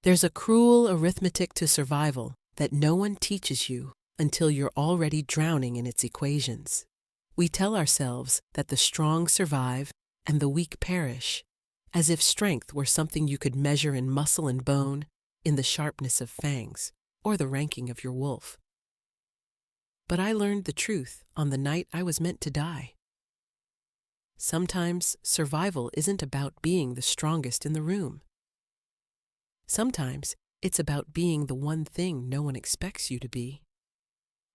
There's a cruel arithmetic to survival that no one teaches you until you're already drowning in its equations. We tell ourselves that the strong survive and the weak perish, as if strength were something you could measure in muscle and bone, in the sharpness of fangs, or the ranking of your wolf. But I learned the truth on the night I was meant to die. Sometimes survival isn't about being the strongest in the room. Sometimes it's about being the one thing no one expects you to be.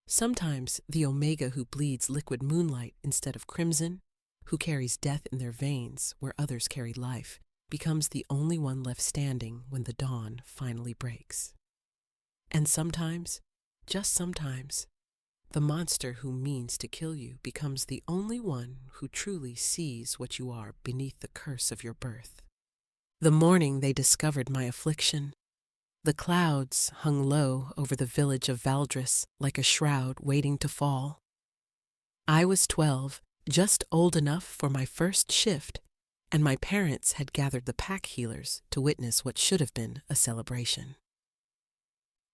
Sometimes the Omega who bleeds liquid moonlight instead of crimson, who carries death in their veins where others carry life, becomes the only one left standing when the dawn finally breaks. And sometimes, just sometimes, the monster who means to kill you becomes the only one who truly sees what you are beneath the curse of your birth. The morning they discovered my affliction, the clouds hung low over the village of Valdris like a shroud waiting to fall. I was 12, just old enough for my first shift, and my parents had gathered the pack healers to witness what should have been a celebration.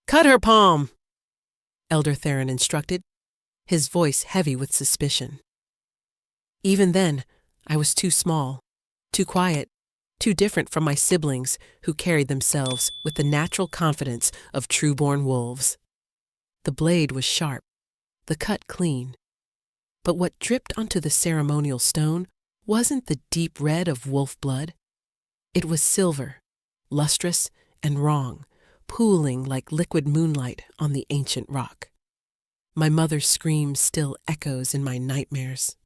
"Cut her palm," Elder Theron instructed, his voice heavy with suspicion. Even then, I was too small, too quiet, too different from my siblings who carried themselves with the natural confidence of true-born wolves. The blade was sharp, the cut clean. But what dripped onto the ceremonial stone wasn't the deep red of wolf blood. It was silver, lustrous and wrong, pooling like liquid moonlight on the ancient rock. My mother's scream still echoes in my nightmares.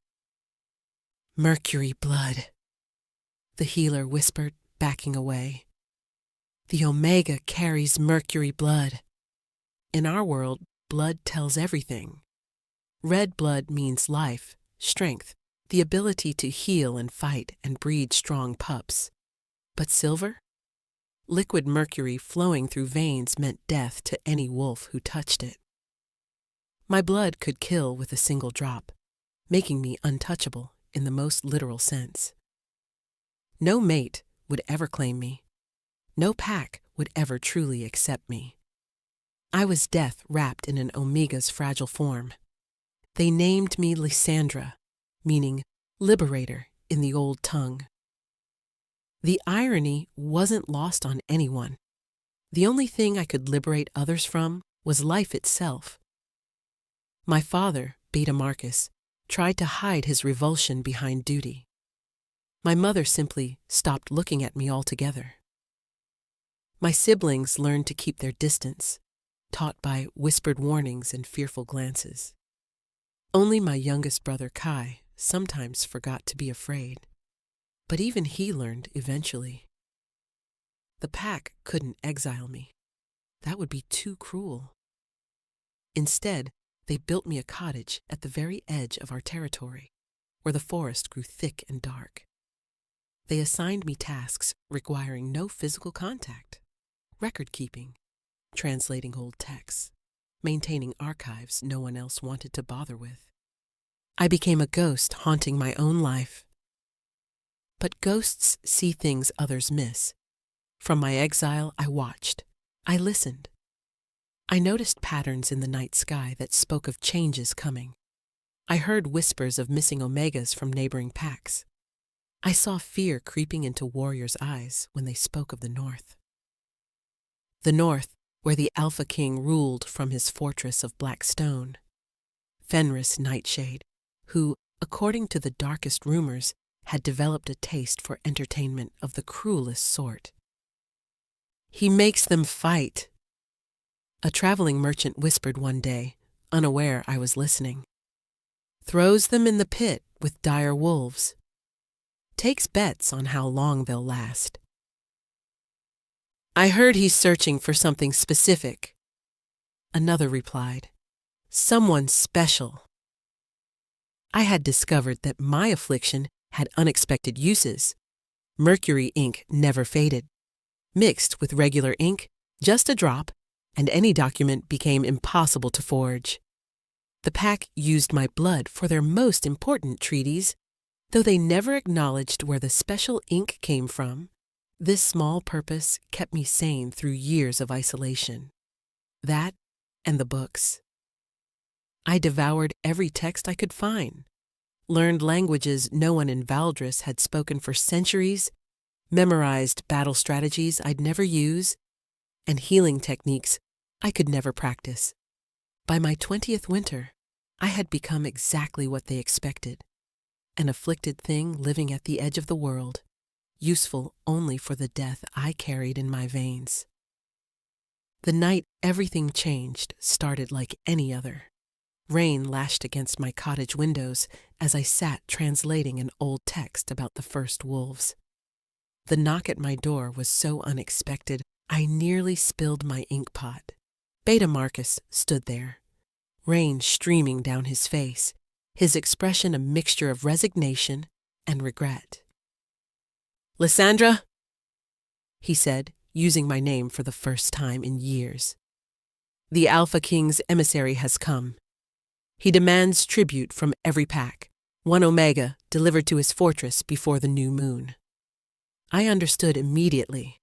"Mercury blood," the healer whispered, backing away. "The Omega carries mercury blood. In our world, blood tells everything. Red blood means life, strength, the ability to heal and fight and breed strong pups. But silver? Liquid mercury flowing through veins meant death to any wolf who touched it. My blood could kill with a single drop, making me untouchable in the most literal sense. No mate would ever claim me. No pack would ever truly accept me. I was death wrapped in an Omega's fragile form. They named me Lysandra, meaning liberator in the old tongue. The irony wasn't lost on anyone. The only thing I could liberate others from was life itself. My father, Beta Marcus, tried to hide his revulsion behind duty. My mother simply stopped looking at me altogether. My siblings learned to keep their distance, taught by whispered warnings and fearful glances. Only my youngest brother Kai sometimes forgot to be afraid, but even he learned eventually. The pack couldn't exile me. That would be too cruel. Instead, they built me a cottage at the very edge of our territory, where the forest grew thick and dark. They assigned me tasks requiring no physical contact: record-keeping, translating old texts, maintaining archives no one else wanted to bother with. I became a ghost haunting my own life. But ghosts see things others miss. From my exile, I watched. I listened. I noticed patterns in the night sky that spoke of changes coming. I heard whispers of missing Omegas from neighboring packs. I saw fear creeping into warriors' eyes when they spoke of the North. The North, where the Alpha King ruled from his fortress of black stone. Fenris Nightshade, who, according to the darkest rumors, had developed a taste for entertainment of the cruelest sort. "He makes them fight," a traveling merchant whispered one day, unaware I was listening. "Throws them in the pit with dire wolves. Takes bets on how long they'll last." "I heard he's searching for something specific," another replied. "Someone special." I had discovered that my affliction had unexpected uses. Mercury ink never faded. Mixed with regular ink, just a drop, and any document became impossible to forge. The pack used my blood for their most important treaties. Though they never acknowledged where the special ink came from, This small purpose kept me sane through years of isolation. That and the books. I devoured every text I could find, learned languages no one in Valdris had spoken for centuries, memorized battle strategies I'd never use, and healing techniques I could never practice. By my 20th winter, I had become exactly what they expected, an afflicted thing living at the edge of the world, useful only for the death I carried in my veins. The night everything changed started like any other. Rain lashed against my cottage windows as I sat translating an old text about the first wolves. The knock at my door was so unexpected, I nearly spilled my ink pot. Beta Marcus stood there, rain streaming down his face, his expression a mixture of resignation and regret. "Lysandra," he said, using my name for the first time in years. "The Alpha King's emissary has come. He demands tribute from every pack, one Omega delivered to his fortress before the new moon." I understood immediately.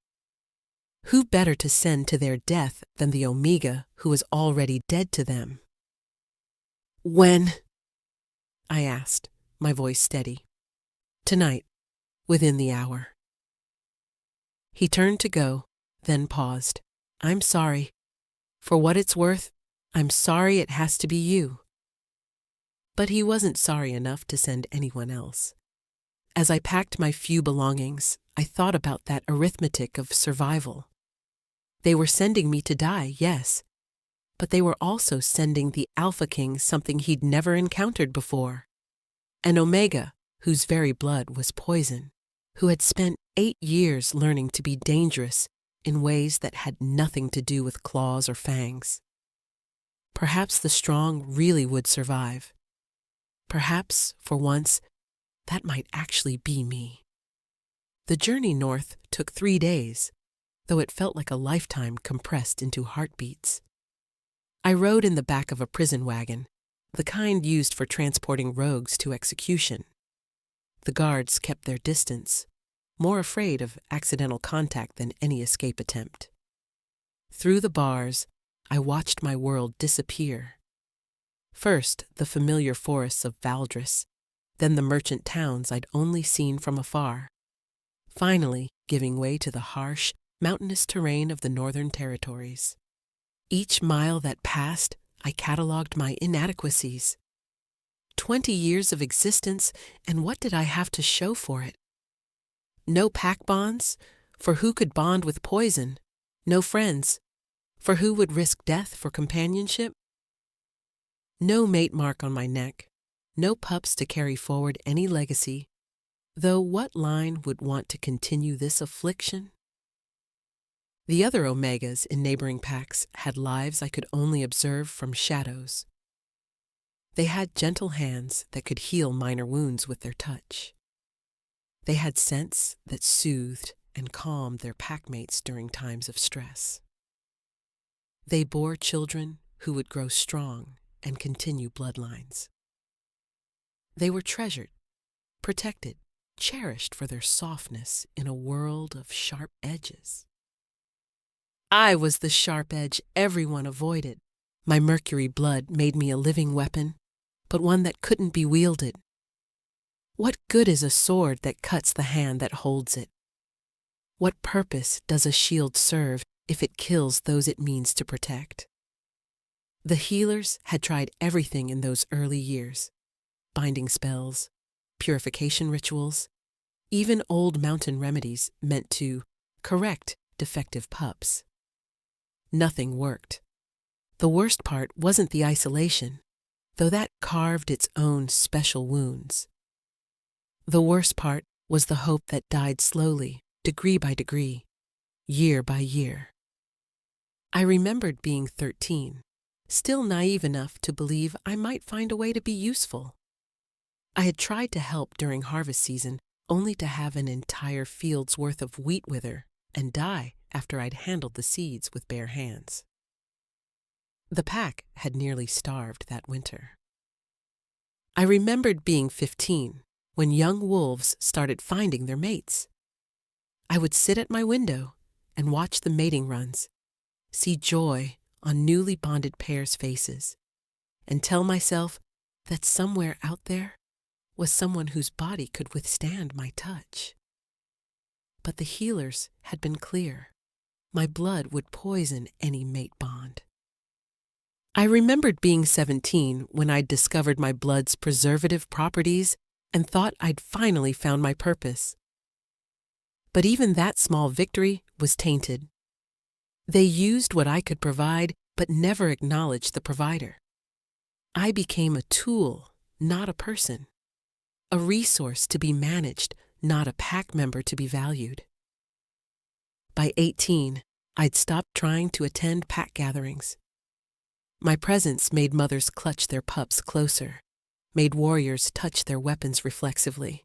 Who better to send to their death than the Omega who was already dead to them? "When?" I asked, my voice steady. "Tonight, within the hour." He turned to go, then paused. "I'm sorry. For what it's worth, I'm sorry it has to be you." But he wasn't sorry enough to send anyone else. As I packed my few belongings, I thought about that arithmetic of survival. They were sending me to die, yes, but they were also sending the Alpha King something he'd never encountered before. An Omega whose very blood was poison, who had spent 8 years learning to be dangerous in ways that had nothing to do with claws or fangs. Perhaps the strong really would survive. Perhaps, for once, that might actually be me. The journey north took 3 days, though it felt like a lifetime compressed into heartbeats. I rode in the back of a prison wagon, the kind used for transporting rogues to execution. The guards kept their distance, more afraid of accidental contact than any escape attempt. Through the bars, I watched my world disappear. First, the familiar forests of Valdris, then the merchant towns I'd only seen from afar, finally giving way to the harsh, mountainous terrain of the Northern Territories. Each mile that passed, I catalogued my inadequacies. 20 years of existence, and what did I have to show for it? No pack bonds, for who could bond with poison? No friends, for who would risk death for companionship? No mate mark on my neck, no pups to carry forward any legacy, though what line would want to continue this affliction? The other Omegas in neighboring packs had lives I could only observe from shadows. They had gentle hands that could heal minor wounds with their touch. They had scents that soothed and calmed their packmates during times of stress. They bore children who would grow strong and continue bloodlines. They were treasured, protected, cherished for their softness in a world of sharp edges. I was the sharp edge everyone avoided. My mercury blood made me a living weapon, but one that couldn't be wielded. What good is a sword that cuts the hand that holds it? What purpose does a shield serve if it kills those it means to protect? The healers had tried everything in those early years: binding spells, purification rituals, even old mountain remedies meant to correct defective pups. Nothing worked. The worst part wasn't the isolation, though that carved its own special wounds. The worst part was the hope that died slowly, degree by degree, year by year. I remembered being 13, still naive enough to believe I might find a way to be useful. I had tried to help during harvest season, only to have an entire field's worth of wheat wither and die after I'd handled the seeds with bare hands. The pack had nearly starved that winter. I remembered being 15 when young wolves started finding their mates. I would sit at my window and watch the mating runs, see joy on newly bonded pairs' faces, and tell myself that somewhere out there was someone whose body could withstand my touch. But the healers had been clear. My blood would poison any mate bond. I remembered being 17 when I'd discovered my blood's preservative properties and thought I'd finally found my purpose. But even that small victory was tainted. They used what I could provide, but never acknowledged the provider. I became a tool, not a person. A resource to be managed, not a pack member to be valued. By 18, I'd stopped trying to attend pack gatherings. My presence made mothers clutch their pups closer, made warriors touch their weapons reflexively.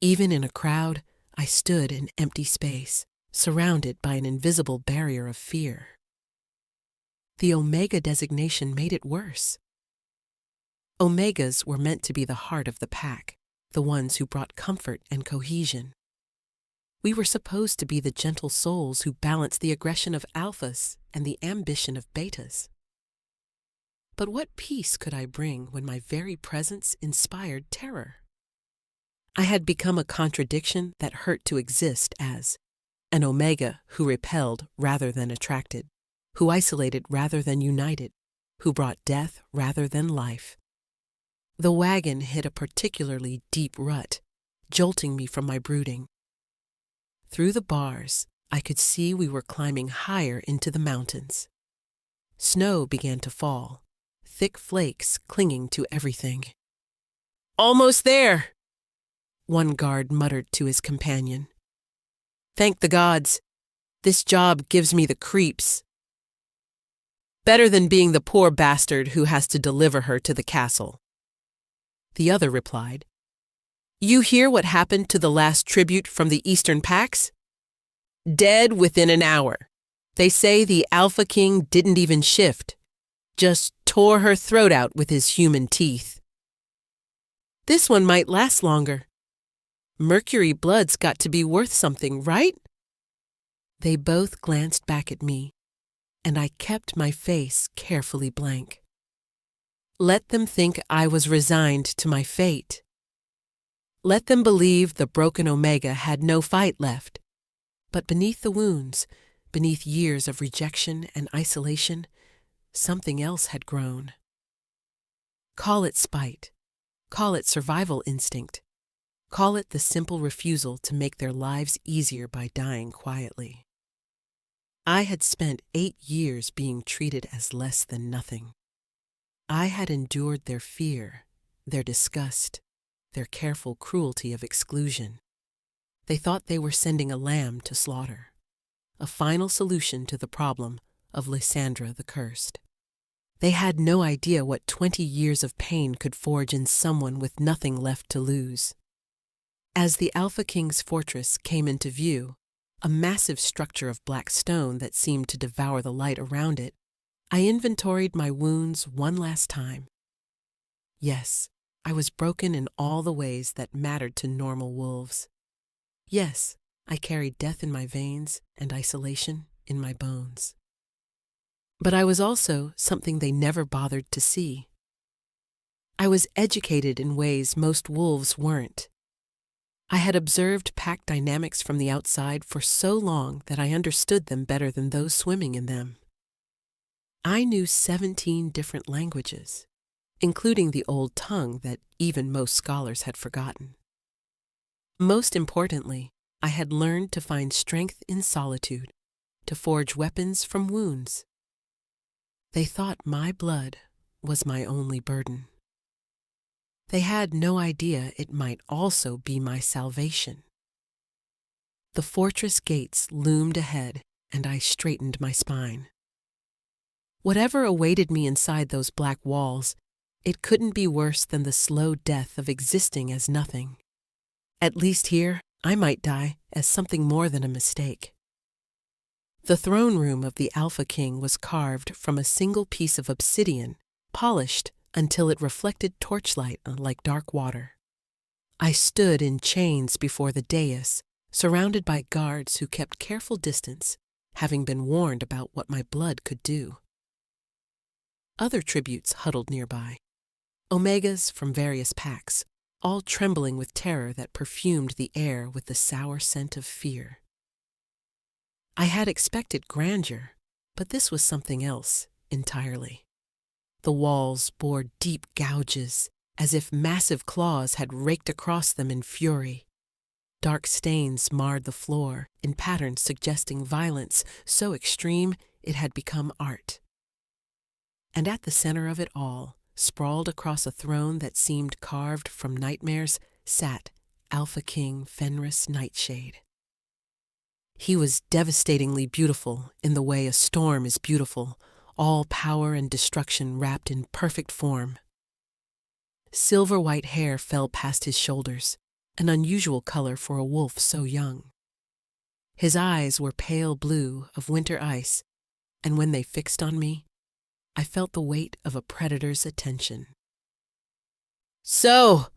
Even in a crowd, I stood in empty space, surrounded by an invisible barrier of fear. The Omega designation made it worse. Omegas were meant to be the heart of the pack, the ones who brought comfort and cohesion. We were supposed to be the gentle souls who balanced the aggression of alphas and the ambition of betas. But what peace could I bring when my very presence inspired terror? I had become a contradiction that hurt to exist as an Omega who repelled rather than attracted, who isolated rather than united, who brought death rather than life. The wagon hit a particularly deep rut, jolting me from my brooding. Through the bars, I could see we were climbing higher into the mountains. Snow began to fall, thick flakes clinging to everything. "Almost there," one guard muttered to his companion. "Thank the gods. This job gives me the creeps. Better than being the poor bastard who has to deliver her to the castle." The other replied, "You hear what happened to the last tribute from the Eastern Packs? Dead within an hour. They say the Alpha King didn't even shift, just tore her throat out with his human teeth. This one might last longer. Mercury blood's got to be worth something, right?" They both glanced back at me, and I kept my face carefully blank. Let them think I was resigned to my fate. Let them believe the broken Omega had no fight left. But beneath the wounds, beneath years of rejection and isolation, something else had grown. Call it spite. Call it survival instinct. Call it the simple refusal to make their lives easier by dying quietly. I had spent 8 years being treated as less than nothing. I had endured their fear, their disgust, their careful cruelty of exclusion. They thought they were sending a lamb to slaughter, a final solution to the problem of Lysandra the Cursed. They had no idea what 20 years of pain could forge in someone with nothing left to lose. As the Alpha King's fortress came into view, a massive structure of black stone that seemed to devour the light around it, I inventoried my wounds one last time. Yes, I was broken in all the ways that mattered to normal wolves. Yes, I carried death in my veins and isolation in my bones. But I was also something they never bothered to see. I was educated in ways most wolves weren't. I had observed pack dynamics from the outside for so long that I understood them better than those swimming in them. I knew 17 different languages, including the old tongue that even most scholars had forgotten. Most importantly, I had learned to find strength in solitude, to forge weapons from wounds. They thought my blood was my only burden. They had no idea it might also be my salvation. The fortress gates loomed ahead, and I straightened my spine. Whatever awaited me inside those black walls, it couldn't be worse than the slow death of existing as nothing. At least here, I might die as something more than a mistake. The throne room of the Alpha King was carved from a single piece of obsidian, polished until it reflected torchlight like dark water. I stood in chains before the dais, surrounded by guards who kept careful distance, having been warned about what my blood could do. Other tributes huddled nearby, omegas from various packs, all trembling with terror that perfumed the air with the sour scent of fear. I had expected grandeur, but this was something else entirely. The walls bore deep gouges, as if massive claws had raked across them in fury. Dark stains marred the floor in patterns suggesting violence so extreme it had become art. And at the center of it all, sprawled across a throne that seemed carved from nightmares, sat Alpha King Fenris Nightshade. He was devastatingly beautiful in the way a storm is beautiful, all power and destruction wrapped in perfect form. Silver-white hair fell past his shoulders, an unusual color for a wolf so young. His eyes were pale blue of winter ice, and when they fixed on me, I felt the weight of a predator's attention. "So!"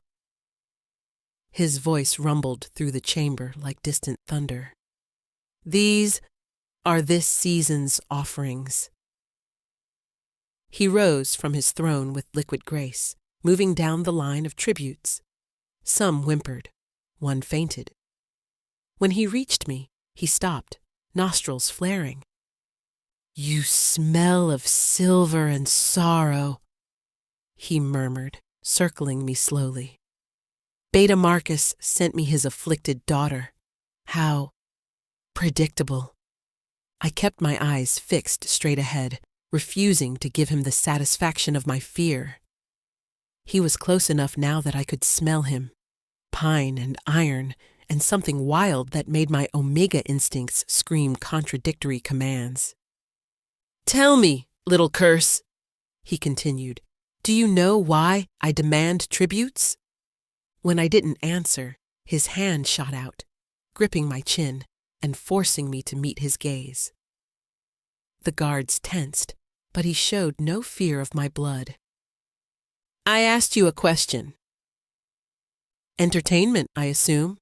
His voice rumbled through the chamber like distant thunder. "These are this season's offerings." He rose from his throne with liquid grace, moving down the line of tributes. Some whimpered, one fainted. When he reached me, he stopped, nostrils flaring. "You smell of silver and sorrow," he murmured, circling me slowly. "Beta Marcus sent me his afflicted daughter. How predictable." I kept my eyes fixed straight ahead, refusing to give him the satisfaction of my fear. He was close enough now that I could smell him, pine and iron, and something wild that made my omega instincts scream contradictory commands. "Tell me, little curse," he continued, "do you know why I demand tributes?" When I didn't answer, his hand shot out, gripping my chin and forcing me to meet his gaze. The guards tensed, but he showed no fear of my blood. "I asked you a question." "Entertainment, I assume."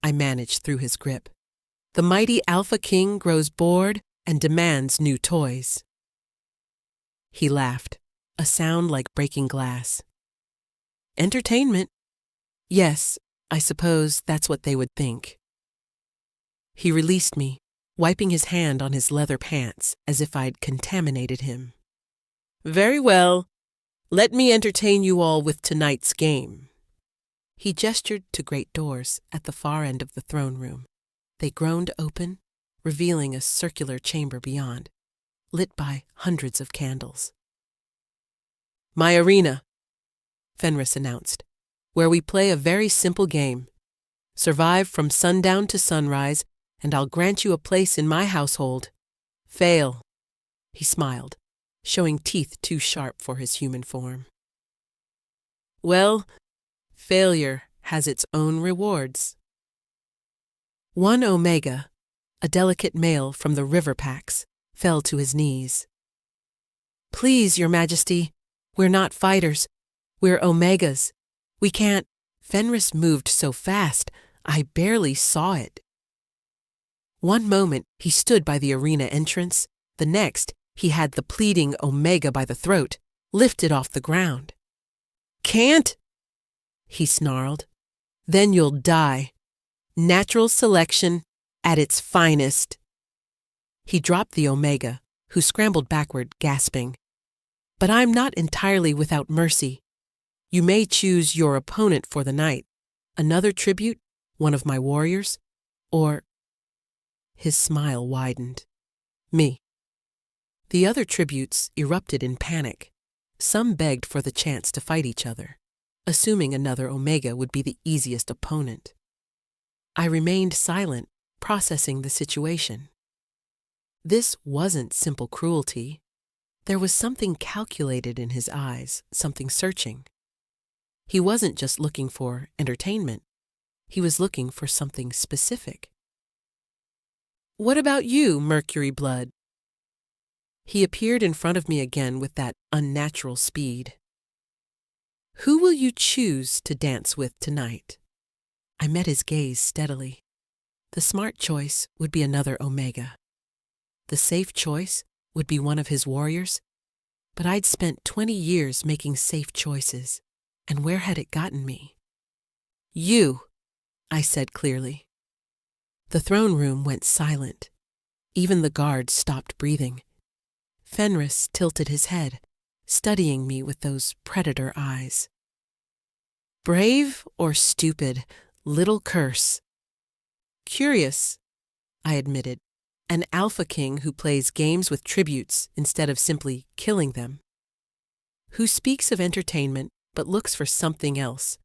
I managed through his grip. "The mighty Alpha King grows bored and demands new toys." He laughed, a sound like breaking glass. "Entertainment? Yes, I suppose that's what they would think." He released me, wiping his hand on his leather pants as if I'd contaminated him. "Very well. Let me entertain you all with tonight's game." He gestured to great doors at the far end of the throne room. They groaned open, revealing a circular chamber beyond, lit by hundreds of candles. "My arena," Fenris announced, "where we play a very simple game. Survive from sundown to sunrise, and I'll grant you a place in my household. Fail." He smiled, showing teeth too sharp for his human form. "Well, failure has its own rewards." One omega, a delicate male from the river packs, fell to his knees. "Please, Your Majesty, we're not fighters. We're omegas. We can't—" Fenris moved so fast, I barely saw it. One moment he stood by the arena entrance, the next he had the pleading omega by the throat, lifted off the ground. "Can't?" he snarled. "Then you'll die. Natural selection at its finest." He dropped the omega, who scrambled backward, gasping. "But I'm not entirely without mercy. You may choose your opponent for the night, another tribute, one of my warriors, or—" His smile widened. "Me." The other tributes erupted in panic. Some begged for the chance to fight each other, assuming another omega would be the easiest opponent. I remained silent, processing the situation. This wasn't simple cruelty. There was something calculated in his eyes, something searching. He wasn't just looking for entertainment. He was looking for something specific. "What about you, Mercury Blood?" He appeared in front of me again with that unnatural speed. "Who will you choose to dance with tonight?" I met his gaze steadily. The smart choice would be another Omega. The safe choice would be one of his warriors. But I'd spent 20 years making safe choices, and where had it gotten me? You, I said clearly. The throne room went silent. Even the guards stopped breathing. Fenris tilted his head, studying me with those predator eyes. Brave or stupid, little curse. Curious, I admitted. An alpha king who plays games with tributes instead of simply killing them. Who speaks of entertainment but looks for something else.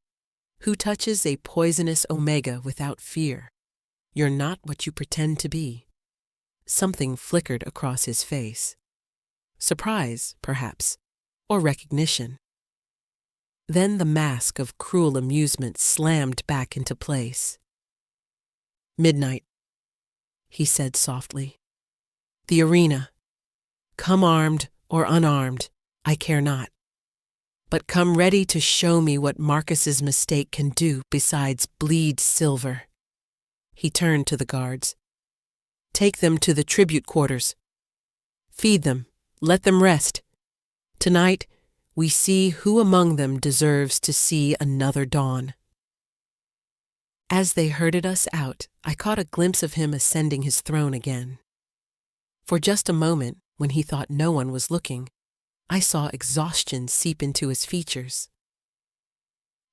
Who touches a poisonous Omega without fear. You're not what you pretend to be. Something flickered across his face. Surprise, perhaps, or recognition. Then the mask of cruel amusement slammed back into place. Midnight, he said softly. The arena. Come armed or unarmed, I care not. But come ready to show me what Marcus's mistake can do besides bleed silver. He turned to the guards. Take them to the tribute quarters. Feed them, let them rest. Tonight, we see who among them deserves to see another dawn. As they herded us out, I caught a glimpse of him ascending his throne again. For just a moment, when he thought no one was looking, I saw exhaustion seep into his features.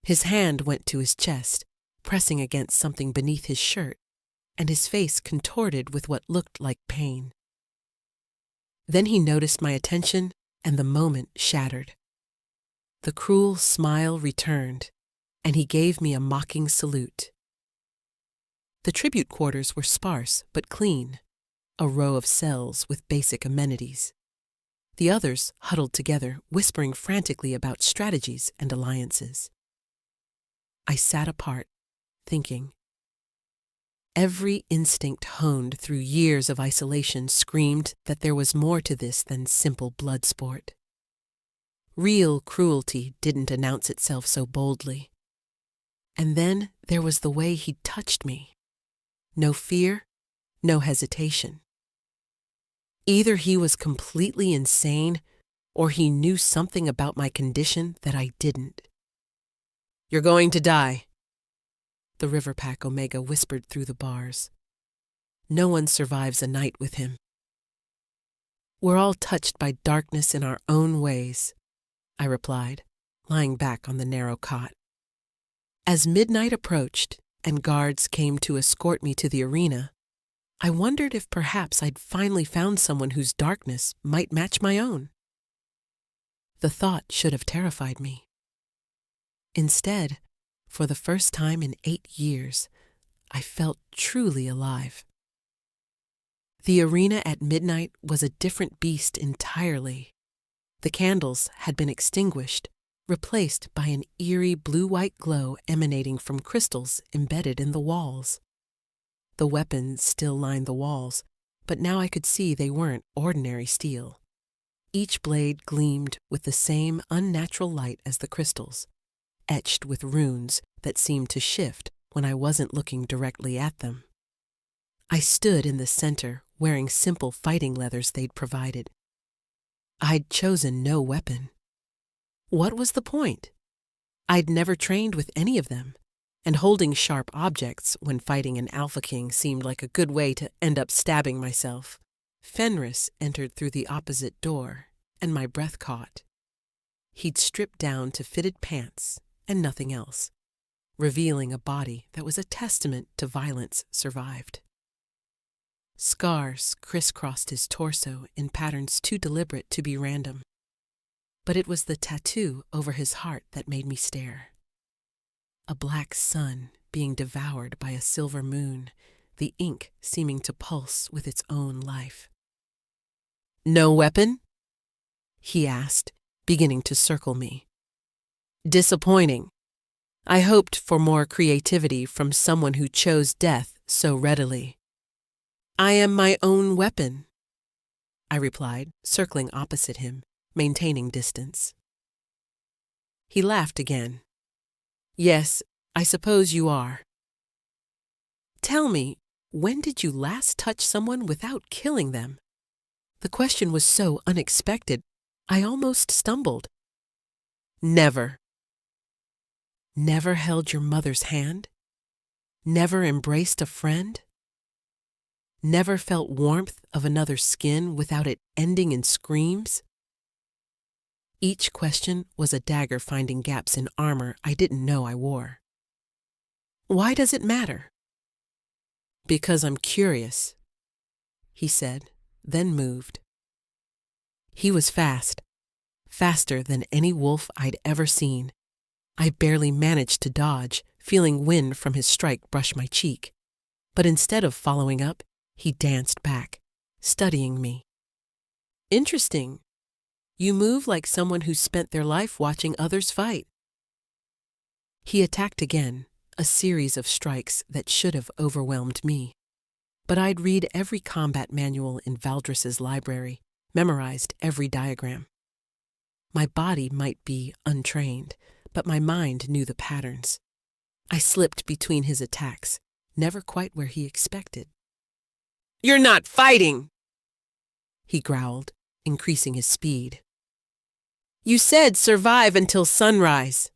His hand went to his chest, pressing against something beneath his shirt, and his face contorted with what looked like pain. Then he noticed my attention, and the moment shattered. The cruel smile returned, and he gave me a mocking salute. The tribute quarters were sparse but clean, a row of cells with basic amenities. The others huddled together, whispering frantically about strategies and alliances. I sat apart, thinking. Every instinct honed through years of isolation screamed that there was more to this than simple blood sport. Real cruelty didn't announce itself so boldly. And then there was the way he touched me. No fear, no hesitation. Either he was completely insane, or he knew something about my condition that I didn't. You're going to die, the Riverpack Omega whispered through the bars. No one survives a night with him. We're all touched by darkness in our own ways, I replied, lying back on the narrow cot. As midnight approached and guards came to escort me to the arena, I wondered if perhaps I'd finally found someone whose darkness might match my own. The thought should have terrified me. Instead, for the first time in 8 years, I felt truly alive. The arena at midnight was a different beast entirely. The candles had been extinguished, replaced by an eerie blue-white glow emanating from crystals embedded in the walls. The weapons still lined the walls, but now I could see they weren't ordinary steel. Each blade gleamed with the same unnatural light as the crystals, etched with runes that seemed to shift when I wasn't looking directly at them. I stood in the center, wearing simple fighting leathers they'd provided. I'd chosen no weapon. What was the point? I'd never trained with any of them, and holding sharp objects when fighting an Alpha King seemed like a good way to end up stabbing myself. Fenris entered through the opposite door, and my breath caught. He'd stripped down to fitted pants and nothing else, revealing a body that was a testament to violence survived. Scars crisscrossed his torso in patterns too deliberate to be random. But it was the tattoo over his heart that made me stare. A black sun being devoured by a silver moon, the ink seeming to pulse with its own life. "No weapon?" he asked, beginning to circle me. "Disappointing. I hoped for more creativity from someone who chose death so readily." "I am my own weapon," I replied, circling opposite him, maintaining distance. He laughed again. "Yes, I suppose you are." "Tell me, When did you last touch someone without killing them? The question was so unexpected, I almost stumbled. Never. Never held your mother's hand? Never embraced a friend? Never felt warmth of another's skin without it ending in screams? Each question was a dagger finding gaps in armor I didn't know I wore. Why does it matter? Because I'm curious, he said, then moved. He was fast, faster than any wolf I'd ever seen. I barely managed to dodge, feeling wind from his strike brush my cheek. But instead of following up, he danced back, studying me. Interesting. You move like someone who spent their life watching others fight. He attacked again, a series of strikes that should have overwhelmed me. But I'd read every combat manual in Valdris's library, memorized every diagram. My body might be untrained, but my mind knew the patterns. I slipped between his attacks, never quite where he expected. "You're not fighting!" he growled, increasing his speed. "You said survive until sunrise."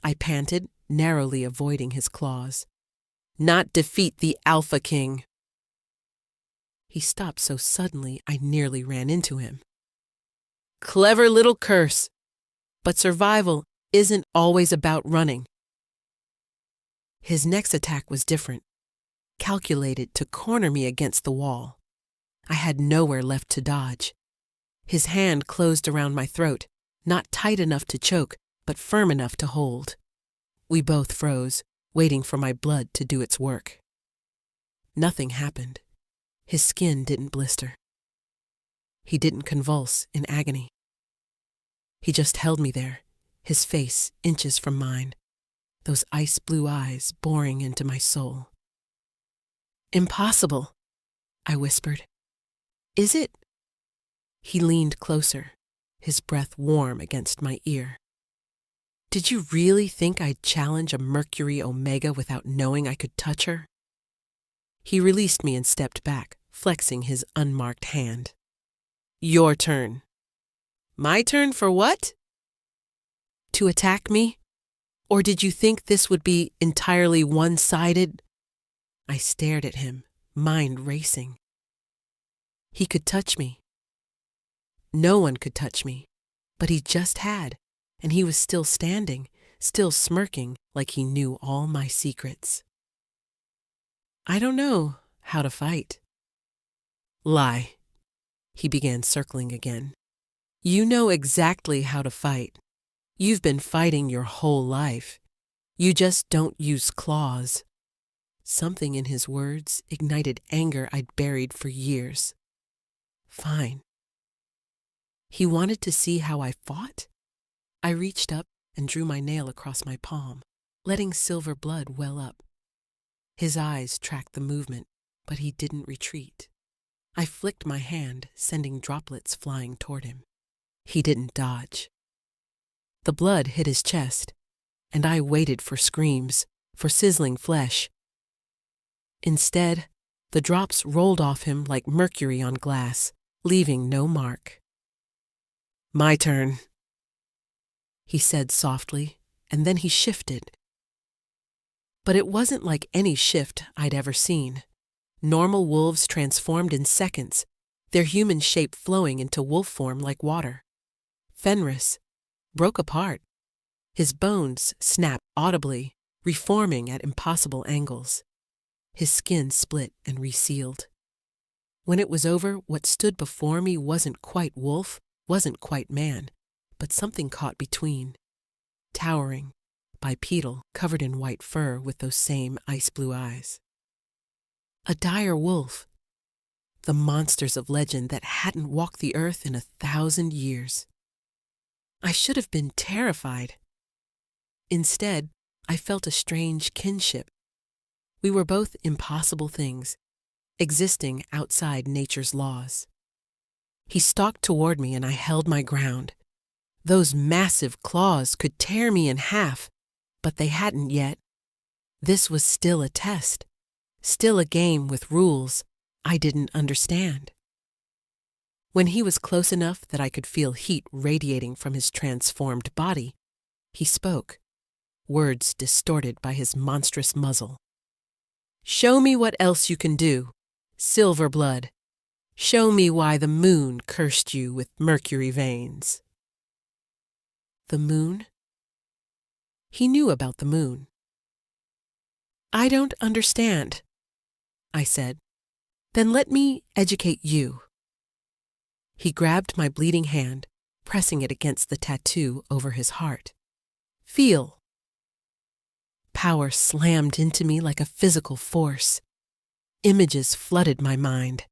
I panted, narrowly avoiding his claws. "Not defeat the Alpha King." He stopped so suddenly I nearly ran into him. "Clever little curse, but survival isn't always about running." His next attack was different, calculated to corner me against the wall. I had nowhere left to dodge. His hand closed around my throat, not tight enough to choke, but firm enough to hold. We both froze, waiting for my blood to do its work. Nothing happened. His skin didn't blister. He didn't convulse in agony. He just held me there, his face inches from mine, those ice-blue eyes boring into my soul. "Impossible," I whispered. "Is it?" He leaned closer, his breath warm against my ear. "Did you really think I'd challenge a Mercury Omega without knowing I could touch her?" He released me and stepped back, flexing his unmarked hand. "Your turn." "My turn for what?" "To attack me? Or did you think this would be entirely one-sided?" I stared at him, mind racing. He could touch me. No one could touch me, but he just had, and he was still standing, still smirking like he knew all my secrets. "I don't know how to fight." "Lie." He began circling again. "You know exactly how to fight. You've been fighting your whole life. You just don't use claws." Something in his words ignited anger I'd buried for years. Fine. He wanted to see how I fought? I reached up and drew my nail across my palm, letting silver blood well up. His eyes tracked the movement, but he didn't retreat. I flicked my hand, sending droplets flying toward him. He didn't dodge. The blood hit his chest, and I waited for screams, for sizzling flesh. Instead, the drops rolled off him like mercury on glass, leaving no mark. "My turn," he said softly, and then he shifted. But it wasn't like any shift I'd ever seen. Normal wolves transformed in seconds, their human shape flowing into wolf form like water. Fenris broke apart. His bones snapped audibly, reforming at impossible angles. His skin split and resealed. When it was over, what stood before me wasn't quite wolf, wasn't quite man, but something caught between. Towering, bipedal, covered in white fur with those same ice-blue eyes. A dire wolf. The monsters of legend that hadn't walked the earth in 1,000 years. I should have been terrified. Instead, I felt a strange kinship. We were both impossible things, existing outside nature's laws. He stalked toward me and I held my ground. Those massive claws could tear me in half, but they hadn't yet. This was still a test, still a game with rules I didn't understand. When he was close enough that I could feel heat radiating from his transformed body, he spoke, words distorted by his monstrous muzzle. "Show me what else you can do, silver blood. Show me why the moon cursed you with mercury veins." The moon? He knew about the moon. "I don't understand," I said. "Then let me educate you." He grabbed my bleeding hand, pressing it against the tattoo over his heart. "Feel." Power slammed into me like a physical force. Images flooded my mind.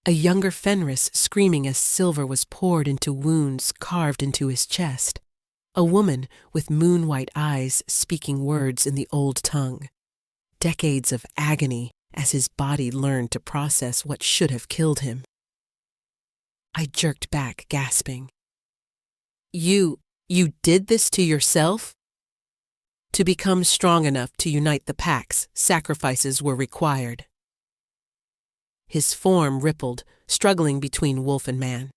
A younger Fenris screaming as silver was poured into wounds carved into his chest. A woman with moon-white eyes speaking words in the old tongue. Decades of agony as his body learned to process what should have killed him. I jerked back, gasping. You did this to yourself?" To become strong enough to unite the packs, sacrifices were required. His form rippled, struggling between wolf and man.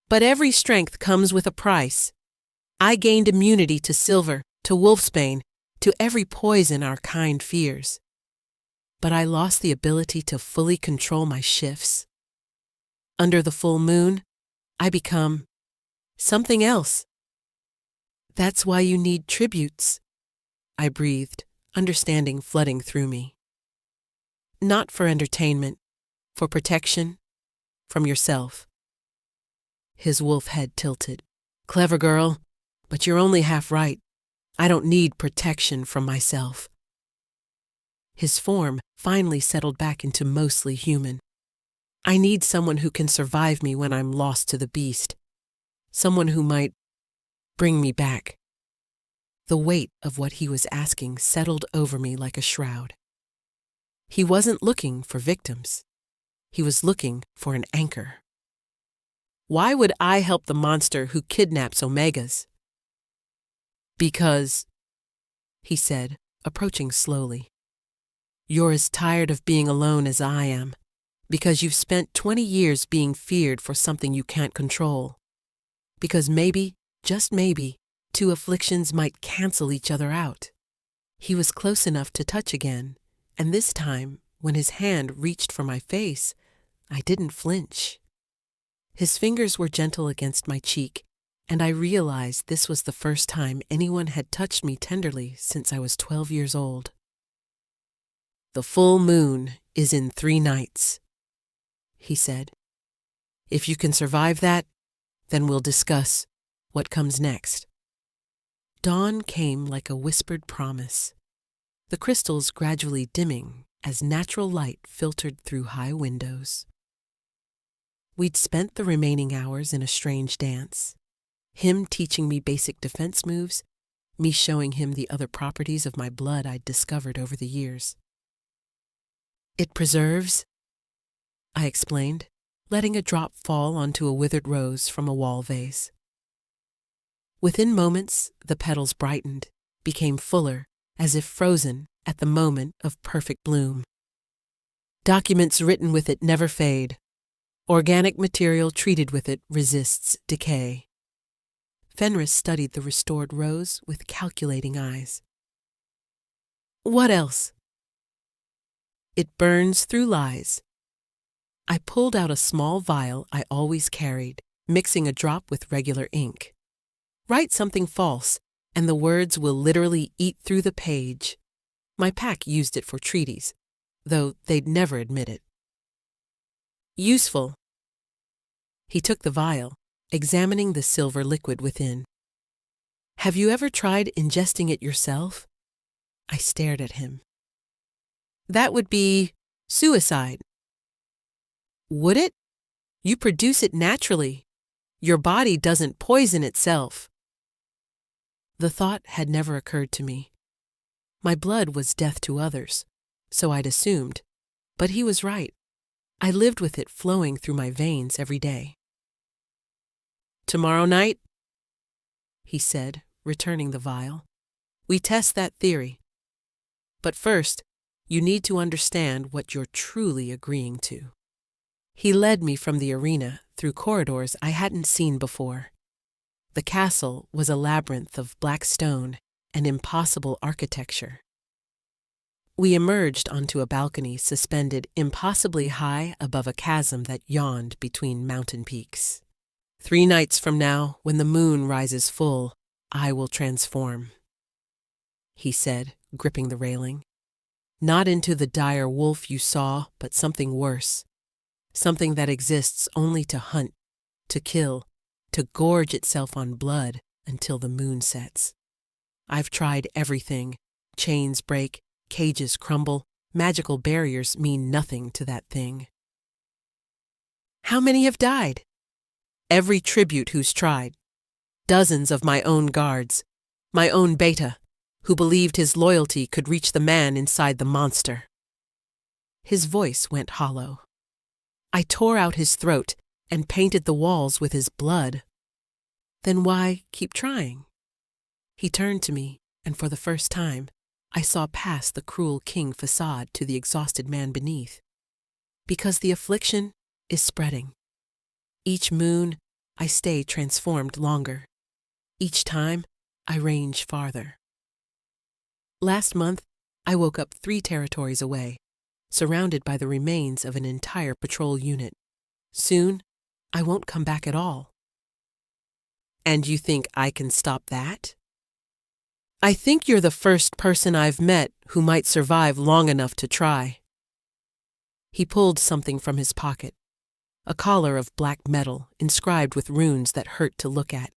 "But every strength comes with a price. I gained immunity to silver, to wolfsbane, to every poison our kind fears. But I lost the ability to fully control my shifts. Under the full moon, I become something else. That's why you need tributes," I breathed, understanding flooding through me. "Not for entertainment, for protection, from yourself." His wolf head tilted. "Clever girl, but you're only half right. I don't need protection from myself." His form finally settled back into mostly human. "I need someone who can survive me when I'm lost to the beast. Someone who might bring me back." The weight of what he was asking settled over me like a shroud. He wasn't looking for victims. He was looking for an anchor. "Why would I help the monster who kidnaps Omegas?" "Because," he said, approaching slowly, "you're as tired of being alone as I am. Because you've spent 20 years being feared for something you can't control. Because maybe, just maybe, two afflictions might cancel each other out." He was close enough to touch again, and this time, when his hand reached for my face, I didn't flinch. His fingers were gentle against my cheek, and I realized this was the first time anyone had touched me tenderly since I was 12 years old. "The full moon is in 3 nights," he said. "If you can survive that, then we'll discuss what comes next." Dawn came like a whispered promise, the crystals gradually dimming as natural light filtered through high windows. We'd spent the remaining hours in a strange dance, him teaching me basic defense moves, me showing him the other properties of my blood I'd discovered over the years. "It preserves," I explained, letting a drop fall onto a withered rose from a wall vase. Within moments, the petals brightened, became fuller, as if frozen at the moment of perfect bloom. "Documents written with it never fade. Organic material treated with it resists decay." Fenris studied the restored rose with calculating eyes. "What else?" "It burns through lies." I pulled out a small vial I always carried, mixing a drop with regular ink. "Write something false, and the words will literally eat through the page." My pack used it for treaties, though they'd never admit it. "Useful." He took the vial, examining the silver liquid within. "Have you ever tried ingesting it yourself?" I stared at him. "That would be suicide." "Would it? You produce it naturally. Your body doesn't poison itself." The thought had never occurred to me. My blood was death to others, so I'd assumed, but he was right. I lived with it flowing through my veins every day. "Tomorrow night," he said, returning the vial, "we test that theory. But first, You need to understand what you're truly agreeing to. He led me from the arena through corridors I hadn't seen before. The castle was a labyrinth of black stone and impossible architecture. We emerged onto a balcony suspended impossibly high above a chasm that yawned between mountain peaks. 3 nights from now, when the moon rises full, I will transform, he said, gripping the railing. Not into the dire wolf you saw, but something worse. Something that exists only to hunt, to kill, to gorge itself on blood until the moon sets. I've tried everything. Chains break, cages crumble, magical barriers mean nothing to that thing. How many have died? Every tribute who's tried. Dozens of my own guards, my own beta, who believed his loyalty could reach the man inside the monster. His voice went hollow. I tore out his throat and painted the walls with his blood. Then why keep trying? He turned to me, and for the first time, I saw past the cruel king facade to the exhausted man beneath. Because the affliction is spreading. Each moon, I stay transformed longer. Each time, I range farther. Last month, I woke up 3 territories away, surrounded by the remains of an entire patrol unit. Soon, I won't come back at all. And you think I can stop that? I think you're the first person I've met who might survive long enough to try. He pulled something from his pocket, a collar of black metal inscribed with runes that hurt to look at.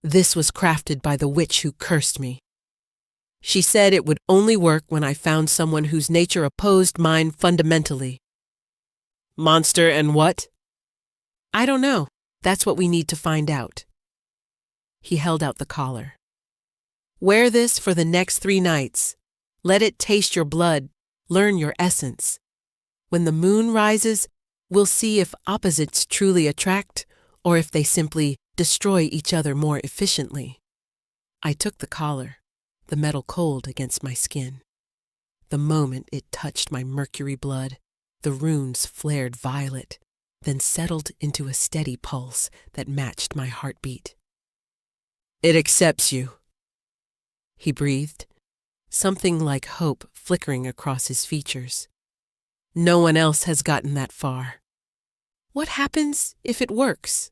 This was crafted by the witch who cursed me. She said it would only work when I found someone whose nature opposed mine fundamentally. Monster and what? I don't know. That's what we need to find out. He held out the collar. Wear this for the next 3 nights. Let it taste your blood, learn your essence. When the moon rises, we'll see if opposites truly attract or if they simply destroy each other more efficiently. I took the collar, the metal cold against my skin. The moment it touched my mercury blood, the runes flared violet, then settled into a steady pulse that matched my heartbeat. It accepts you, he breathed, something like hope flickering across his features. No one else has gotten that far. What happens if it works?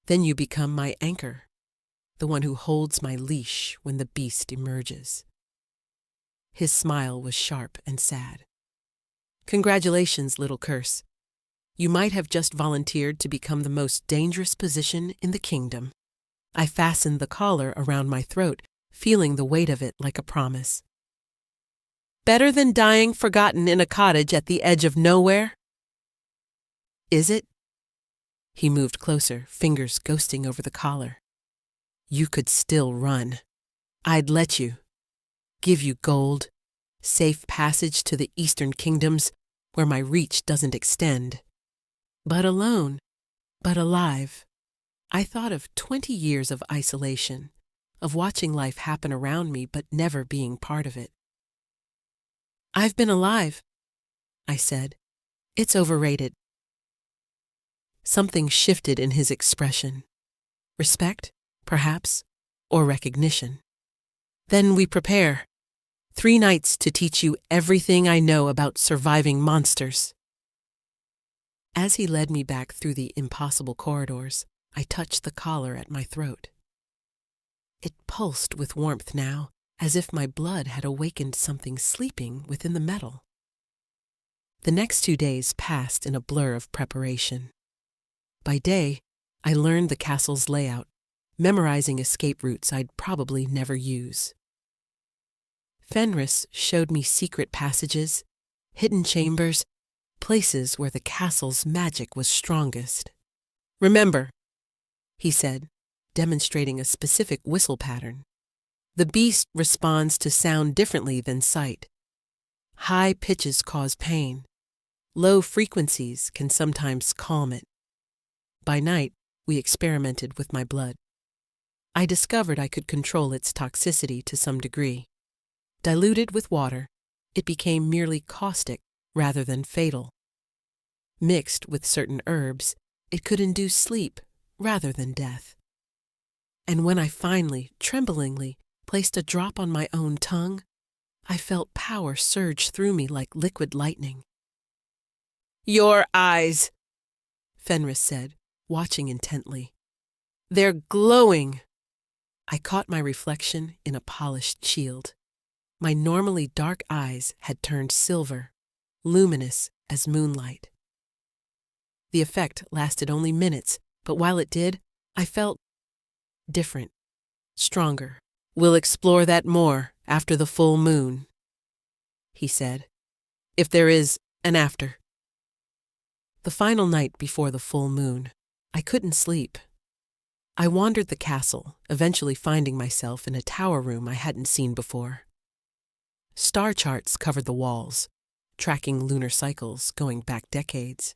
Then you become my anchor, the one who holds my leash when the beast emerges. His smile was sharp and sad. Congratulations, little curse. You might have just volunteered to become the most dangerous position in the kingdom. I fastened the collar around my throat, feeling the weight of it like a promise. Better than dying forgotten in a cottage at the edge of nowhere? Is it? He moved closer, fingers ghosting over the collar. You could still run. I'd let you. Give you gold, safe passage to the eastern kingdoms where my reach doesn't extend. But alone, but alive. I thought of 20 years of isolation, of watching life happen around me but never being part of it. I've been alive, I said. It's overrated. Something shifted in his expression. Respect, perhaps, or recognition. Then we prepare. 3 nights to teach you everything I know about surviving monsters. As he led me back through the impossible corridors, I touched the collar at my throat. It pulsed with warmth now, as if my blood had awakened something sleeping within the metal. The next 2 days passed in a blur of preparation. By day, I learned the castle's layout, memorizing escape routes I'd probably never use. Fenris showed me secret passages, hidden chambers, places where the castle's magic was strongest. Remember, he said, demonstrating a specific whistle pattern. The beast responds to sound differently than sight. High pitches cause pain. Low frequencies can sometimes calm it. By night, we experimented with my blood. I discovered I could control its toxicity to some degree. Diluted with water, it became merely caustic rather than fatal. Mixed with certain herbs, it could induce sleep rather than death. And when I finally, tremblingly, placed a drop on my own tongue, I felt power surge through me like liquid lightning. "Your eyes," Fenris said, watching intently. "They're glowing." I caught my reflection in a polished shield. My normally dark eyes had turned silver, luminous as moonlight. The effect lasted only minutes, but while it did, I felt different, stronger. "We'll explore that more after the full moon," he said, "if there is an after." The final night before the full moon, I couldn't sleep. I wandered the castle, eventually finding myself in a tower room I hadn't seen before. Star charts covered the walls, tracking lunar cycles going back decades.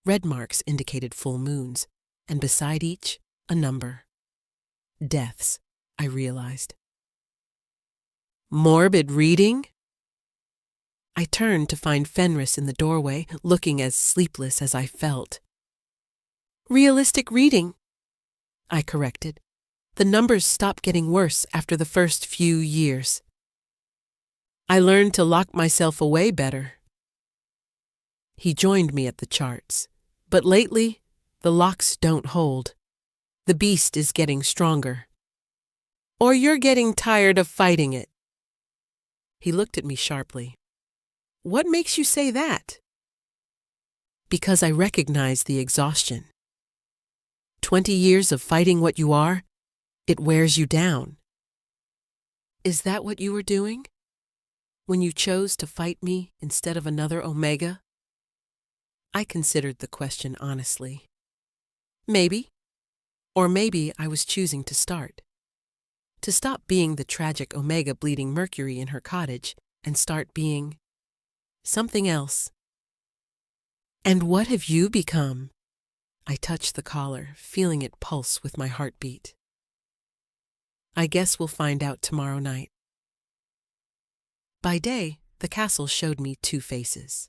Red marks indicated full moons, and beside each, a number. Deaths, I realized. Morbid reading? I turned to find Fenris in the doorway, looking as sleepless as I felt. "Realistic reading," I corrected. "The numbers stopped getting worse after the first few years. I learned to lock myself away better." He joined me at the charts. "But lately, the locks don't hold. The beast is getting stronger. Or you're getting tired of fighting it." He looked at me sharply. "What makes you say that?" "Because I recognize the exhaustion. 20 years of fighting what you are, it wears you down." "Is that what you were doing when you chose to fight me instead of another Omega?" I considered the question honestly. Maybe. Or maybe I was choosing to start. To stop being the tragic Omega bleeding Mercury in her cottage and start being something else. "And what have you become?" I touched the collar, feeling it pulse with my heartbeat. "I guess we'll find out tomorrow night." By day, the castle showed me two faces.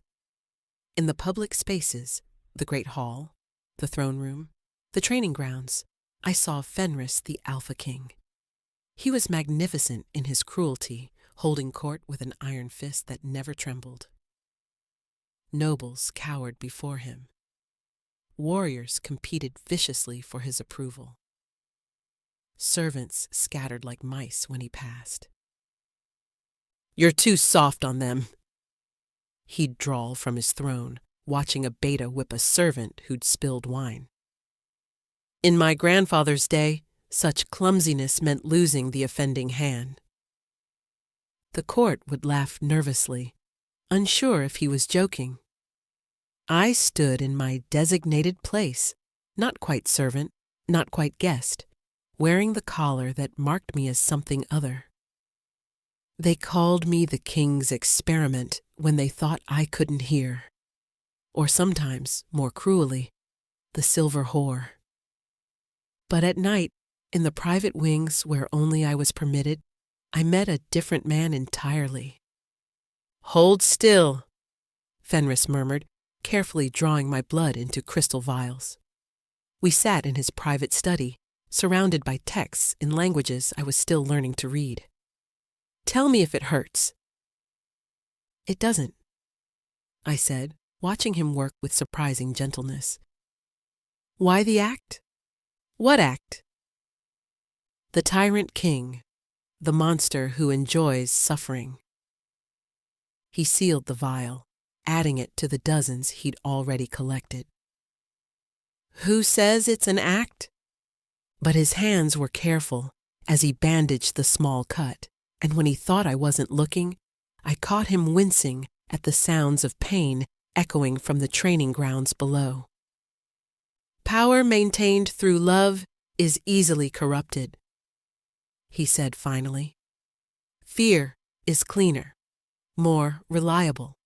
In the public spaces, the Great Hall, the throne room, the training grounds, I saw Fenris the Alpha King. He was magnificent in his cruelty, holding court with an iron fist that never trembled. Nobles cowered before him. Warriors competed viciously for his approval. Servants scattered like mice when he passed. "You're too soft on them," he'd drawl from his throne, watching a beta whip a servant who'd spilled wine. "In my grandfather's day, such clumsiness meant losing the offending hand." The court would laugh nervously, unsure if he was joking. I stood in my designated place, not quite servant, not quite guest, wearing the collar that marked me as something other. They called me the king's experiment when they thought I couldn't hear. Or sometimes, more cruelly, the silver whore. But at night, in the private wings where only I was permitted, I met a different man entirely. "Hold still," Fenris murmured, carefully drawing my blood into crystal vials. We sat in his private study, surrounded by texts in languages I was still learning to read. "Tell me if it hurts." "It doesn't," I said, watching him work with surprising gentleness. "Why the act?" "What act?" "The tyrant king, the monster who enjoys suffering." He sealed the vial, adding it to the dozens he'd already collected. "Who says it's an act?" But his hands were careful as he bandaged the small cut, and when he thought I wasn't looking, I caught him wincing at the sounds of pain echoing from the training grounds below. "Power maintained through love is easily corrupted," he said finally. "Fear is cleaner, more reliable."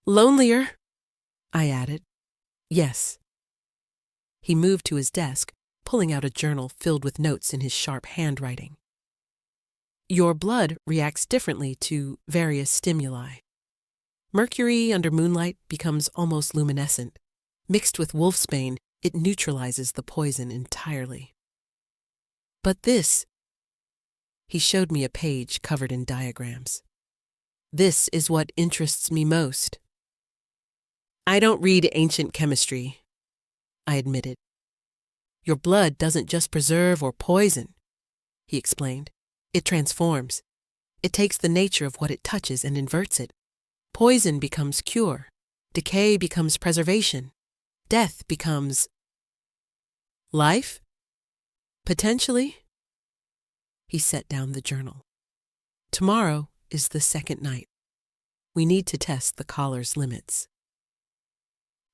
"Lonelier," I added. "Yes." He moved to his desk, pulling out a journal filled with notes in his sharp handwriting. Your blood reacts differently to various stimuli. Mercury under moonlight becomes almost luminescent. Mixed with wolfsbane, it neutralizes the poison entirely. But this, he showed me a page covered in diagrams. This is what interests me most. I don't read ancient chemistry, I admitted. Your blood doesn't just preserve or poison, he explained. It transforms. It takes the nature of what it touches and inverts it. Poison becomes cure. Decay becomes preservation. Death becomes life? Potentially? He set down the journal. Tomorrow is the second night. We need to test the collar's limits.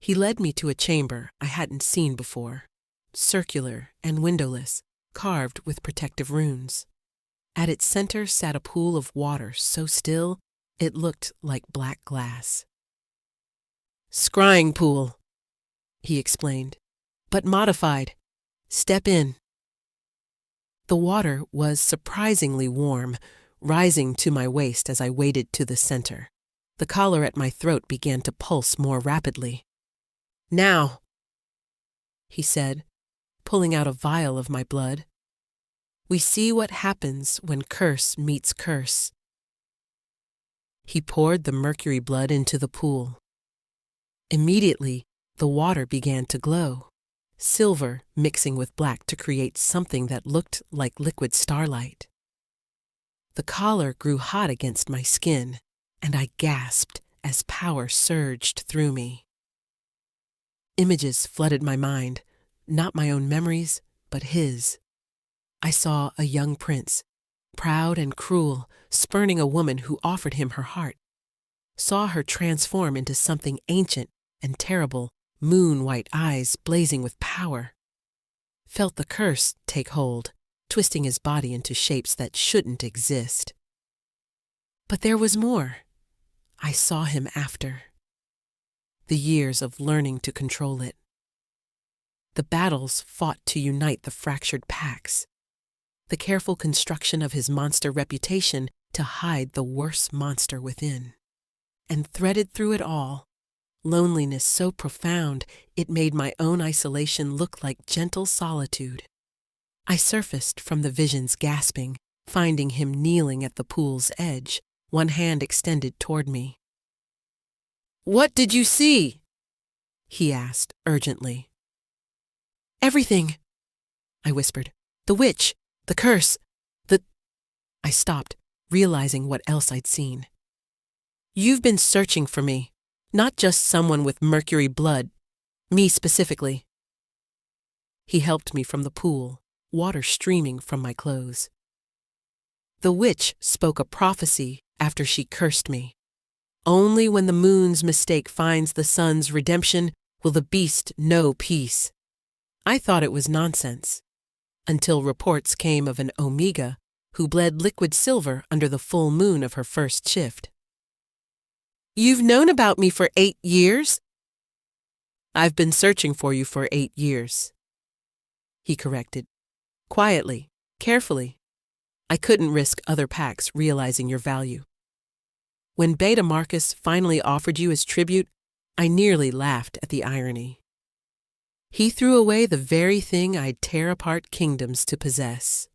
He led me to a chamber I hadn't seen before, circular and windowless, carved with protective runes. At its center sat a pool of water so still it looked like black glass. Scrying pool, he explained, but modified. Step in. The water was surprisingly warm, rising to my waist as I waded to the center. The collar at my throat began to pulse more rapidly. Now, he said, pulling out a vial of my blood. We see what happens when curse meets curse. He poured the mercury blood into the pool. Immediately, the water began to glow, silver mixing with black to create something that looked like liquid starlight. The collar grew hot against my skin, and I gasped as power surged through me. Images flooded my mind, not my own memories, but his. I saw a young prince, proud and cruel, spurning a woman who offered him her heart. Saw her transform into something ancient and terrible, moon-white eyes blazing with power. Felt the curse take hold, twisting his body into shapes that shouldn't exist. But there was more. I saw him after. The years of learning to control it. The battles fought to unite the fractured packs. The careful construction of his monster reputation to hide the worst monster within. And threaded through it all, loneliness so profound it made my own isolation look like gentle solitude. I surfaced from the visions gasping, finding him kneeling at the pool's edge, one hand extended toward me. What did you see? He asked urgently. Everything, I whispered. The witch, the curse, I stopped, realizing what else I'd seen. You've been searching for me, not just someone with mercury blood, me specifically. He helped me from the pool, water streaming from my clothes. The witch spoke a prophecy after she cursed me. Only when the moon's mistake finds the sun's redemption will the beast know peace. I thought it was nonsense, until reports came of an Omega who bled liquid silver under the full moon of her first shift. You've known about me for 8 years? I've been searching for you for 8 years, he corrected, quietly, carefully. I couldn't risk other packs realizing your value. When Beta Marcus finally offered you as tribute, I nearly laughed at the irony. He threw away the very thing I'd tear apart kingdoms to possess.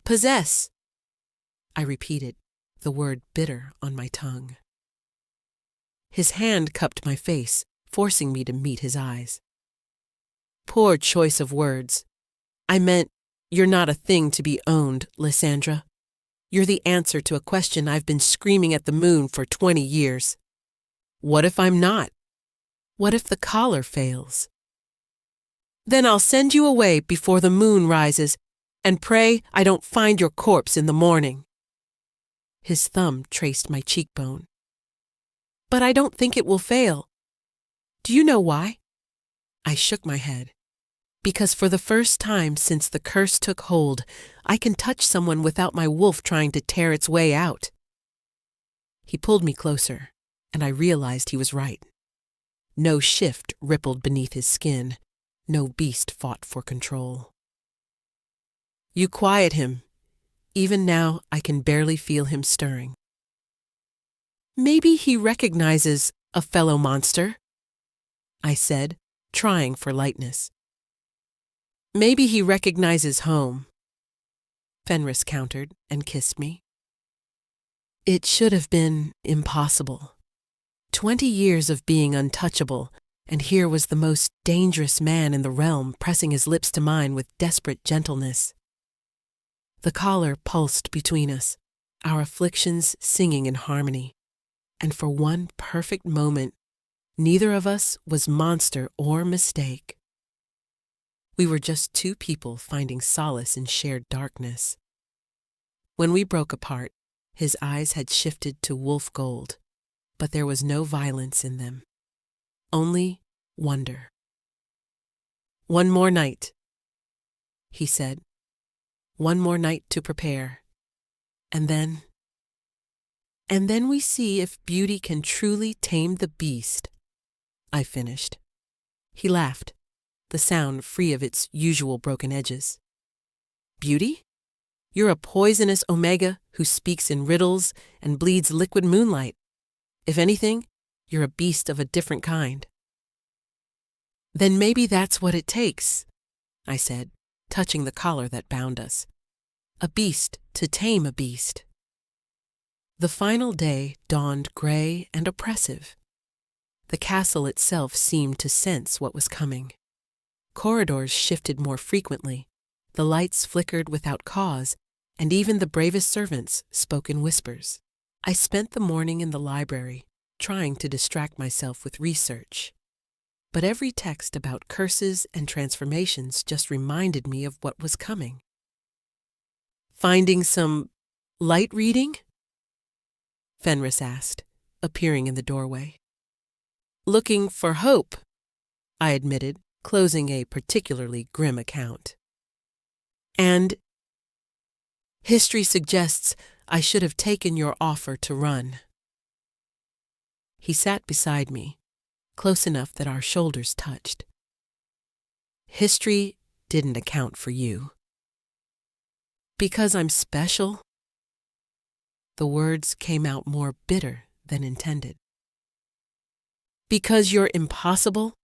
Possess, I repeated, the word bitter on my tongue. His hand cupped my face, forcing me to meet his eyes. Poor choice of words. I meant, you're not a thing to be owned, Lysandra. You're the answer to a question I've been screaming at the moon for 20 years. What if I'm not? What if the collar fails? Then I'll send you away before the moon rises and pray I don't find your corpse in the morning. His thumb traced my cheekbone. But I don't think it will fail. Do you know why? I shook my head. Because for the first time since the curse took hold, I can touch someone without my wolf trying to tear its way out. He pulled me closer, and I realized he was right. No shift rippled beneath his skin. No beast fought for control. You quiet him, Even now, I can barely feel him stirring. Maybe he recognizes a fellow monster, I said, trying for lightness. Maybe he recognizes home, Fenris countered and kissed me. It should have been impossible. 20 years of being untouchable, and here was the most dangerous man in the realm pressing his lips to mine with desperate gentleness. The collar pulsed between us, our afflictions singing in harmony, and for one perfect moment, neither of us was monster or mistake. We were just two people finding solace in shared darkness. When we broke apart, his eyes had shifted to wolf gold, but there was no violence in them, only wonder. One more night, he said. One more night to prepare. And then we see if beauty can truly tame the beast, I finished. He laughed, the sound free of its usual broken edges. Beauty? You're a poisonous omega who speaks in riddles and bleeds liquid moonlight. If anything, you're a beast of a different kind. Then maybe that's what it takes, I said, touching the collar that bound us. A beast to tame a beast. The final day dawned gray and oppressive. The castle itself seemed to sense what was coming. Corridors shifted more frequently, the lights flickered without cause, and even the bravest servants spoke in whispers. I spent the morning in the library, trying to distract myself with research. But every text about curses and transformations just reminded me of what was coming. Finding some light reading? Fenris asked, appearing in the doorway. Looking for hope, I admitted, closing a particularly grim account. And history suggests I should have taken your offer to run. He sat beside me, close enough that our shoulders touched. History didn't account for you. Because I'm special? The words came out more bitter than intended. Because you're impossible?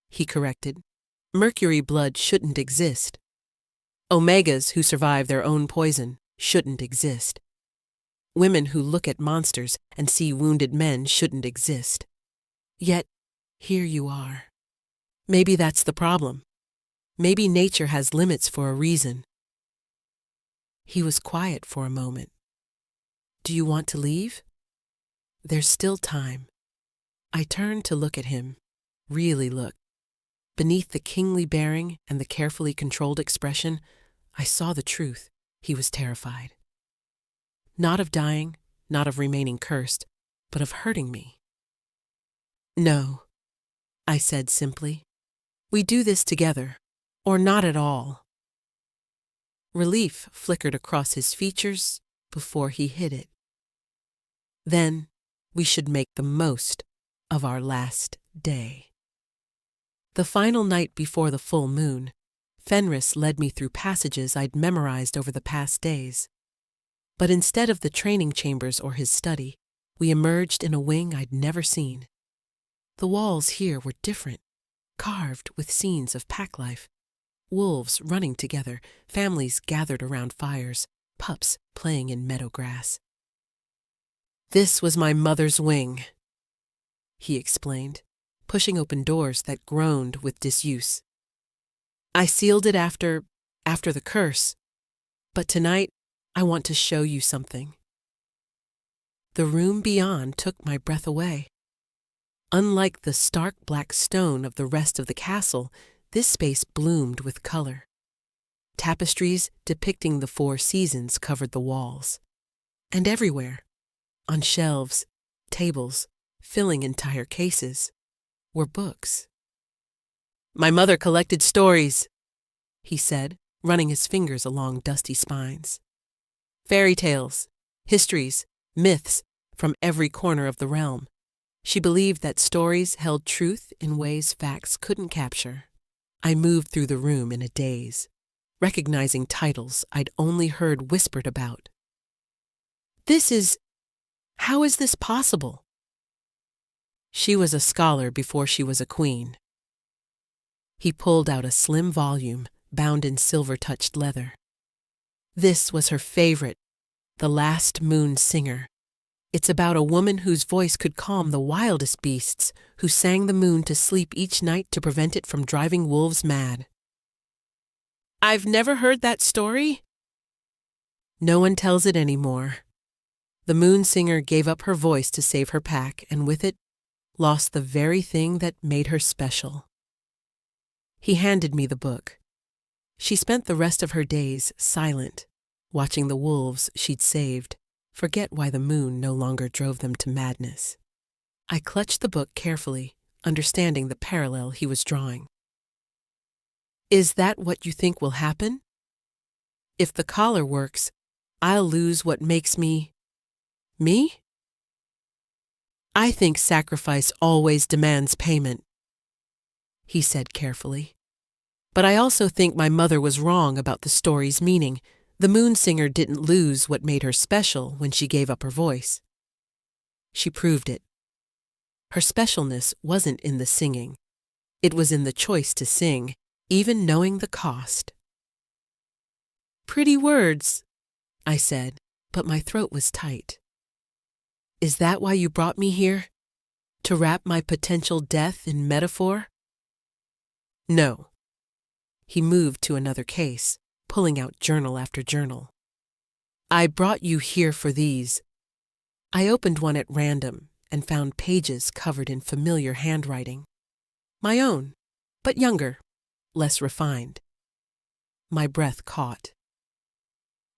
He corrected. Mercury blood shouldn't exist. Omegas who survive their own poison shouldn't exist. Women who look at monsters and see wounded men shouldn't exist. Yet, here you are. Maybe that's the problem. Maybe nature has limits for a reason. He was quiet for a moment. Do you want to leave? There's still time. I turned to look at him, really look. Beneath the kingly bearing and the carefully controlled expression, I saw the truth. He was terrified. Not of dying, not of remaining cursed, but of hurting me. No, I said simply. We do this together, or not at all. Relief flickered across his features before he hid it. Then we should make the most of our last day. The final night before the full moon, Fenris led me through passages I'd memorized over the past days. But instead of the training chambers or his study, we emerged in a wing I'd never seen. The walls here were different, carved with scenes of pack life. Wolves running together, families gathered around fires, pups playing in meadow grass. This was my mother's wing, he explained, pushing open doors that groaned with disuse. I sealed it after the curse, but tonight I want to show you something. The room beyond took my breath away. Unlike the stark black stone of the rest of the castle, this space bloomed with color. Tapestries depicting the 4 seasons covered the walls. And everywhere, on shelves, tables, filling entire cases, were books. My mother collected stories, he said, running his fingers along dusty spines. Fairy tales, histories, myths from every corner of the realm. She believed that stories held truth in ways facts couldn't capture. I moved through the room in a daze. recognizing titles I'd only heard whispered about. How is this possible? She was a scholar before she was a queen. He pulled out a slim volume bound in silver-touched leather. This was her favorite, The Last Moon Singer. It's about a woman whose voice could calm the wildest beasts, who sang the moon to sleep each night to prevent it from driving wolves mad. I've never heard that story. No one tells it anymore. The moon singer gave up her voice to save her pack, and with it, lost the very thing that made her special. He handed me the book. She spent the rest of her days silent, watching the wolves she'd saved forget why the moon no longer drove them to madness. I clutched the book carefully, understanding the parallel he was drawing. Is that what you think will happen? If the collar works, I'll lose what makes me... me? I think sacrifice always demands payment, he said carefully. But I also think my mother was wrong about the story's meaning. The moon singer didn't lose what made her special when she gave up her voice. She proved it. Her specialness wasn't in the singing. It was in the choice to sing, even knowing the cost. Pretty words, I said, but my throat was tight. Is that why you brought me here? To wrap my potential death in metaphor? No. He moved to another case, pulling out journal after journal. I brought you here for these. I opened one at random and found pages covered in familiar handwriting. My own, but younger, less refined. My breath caught.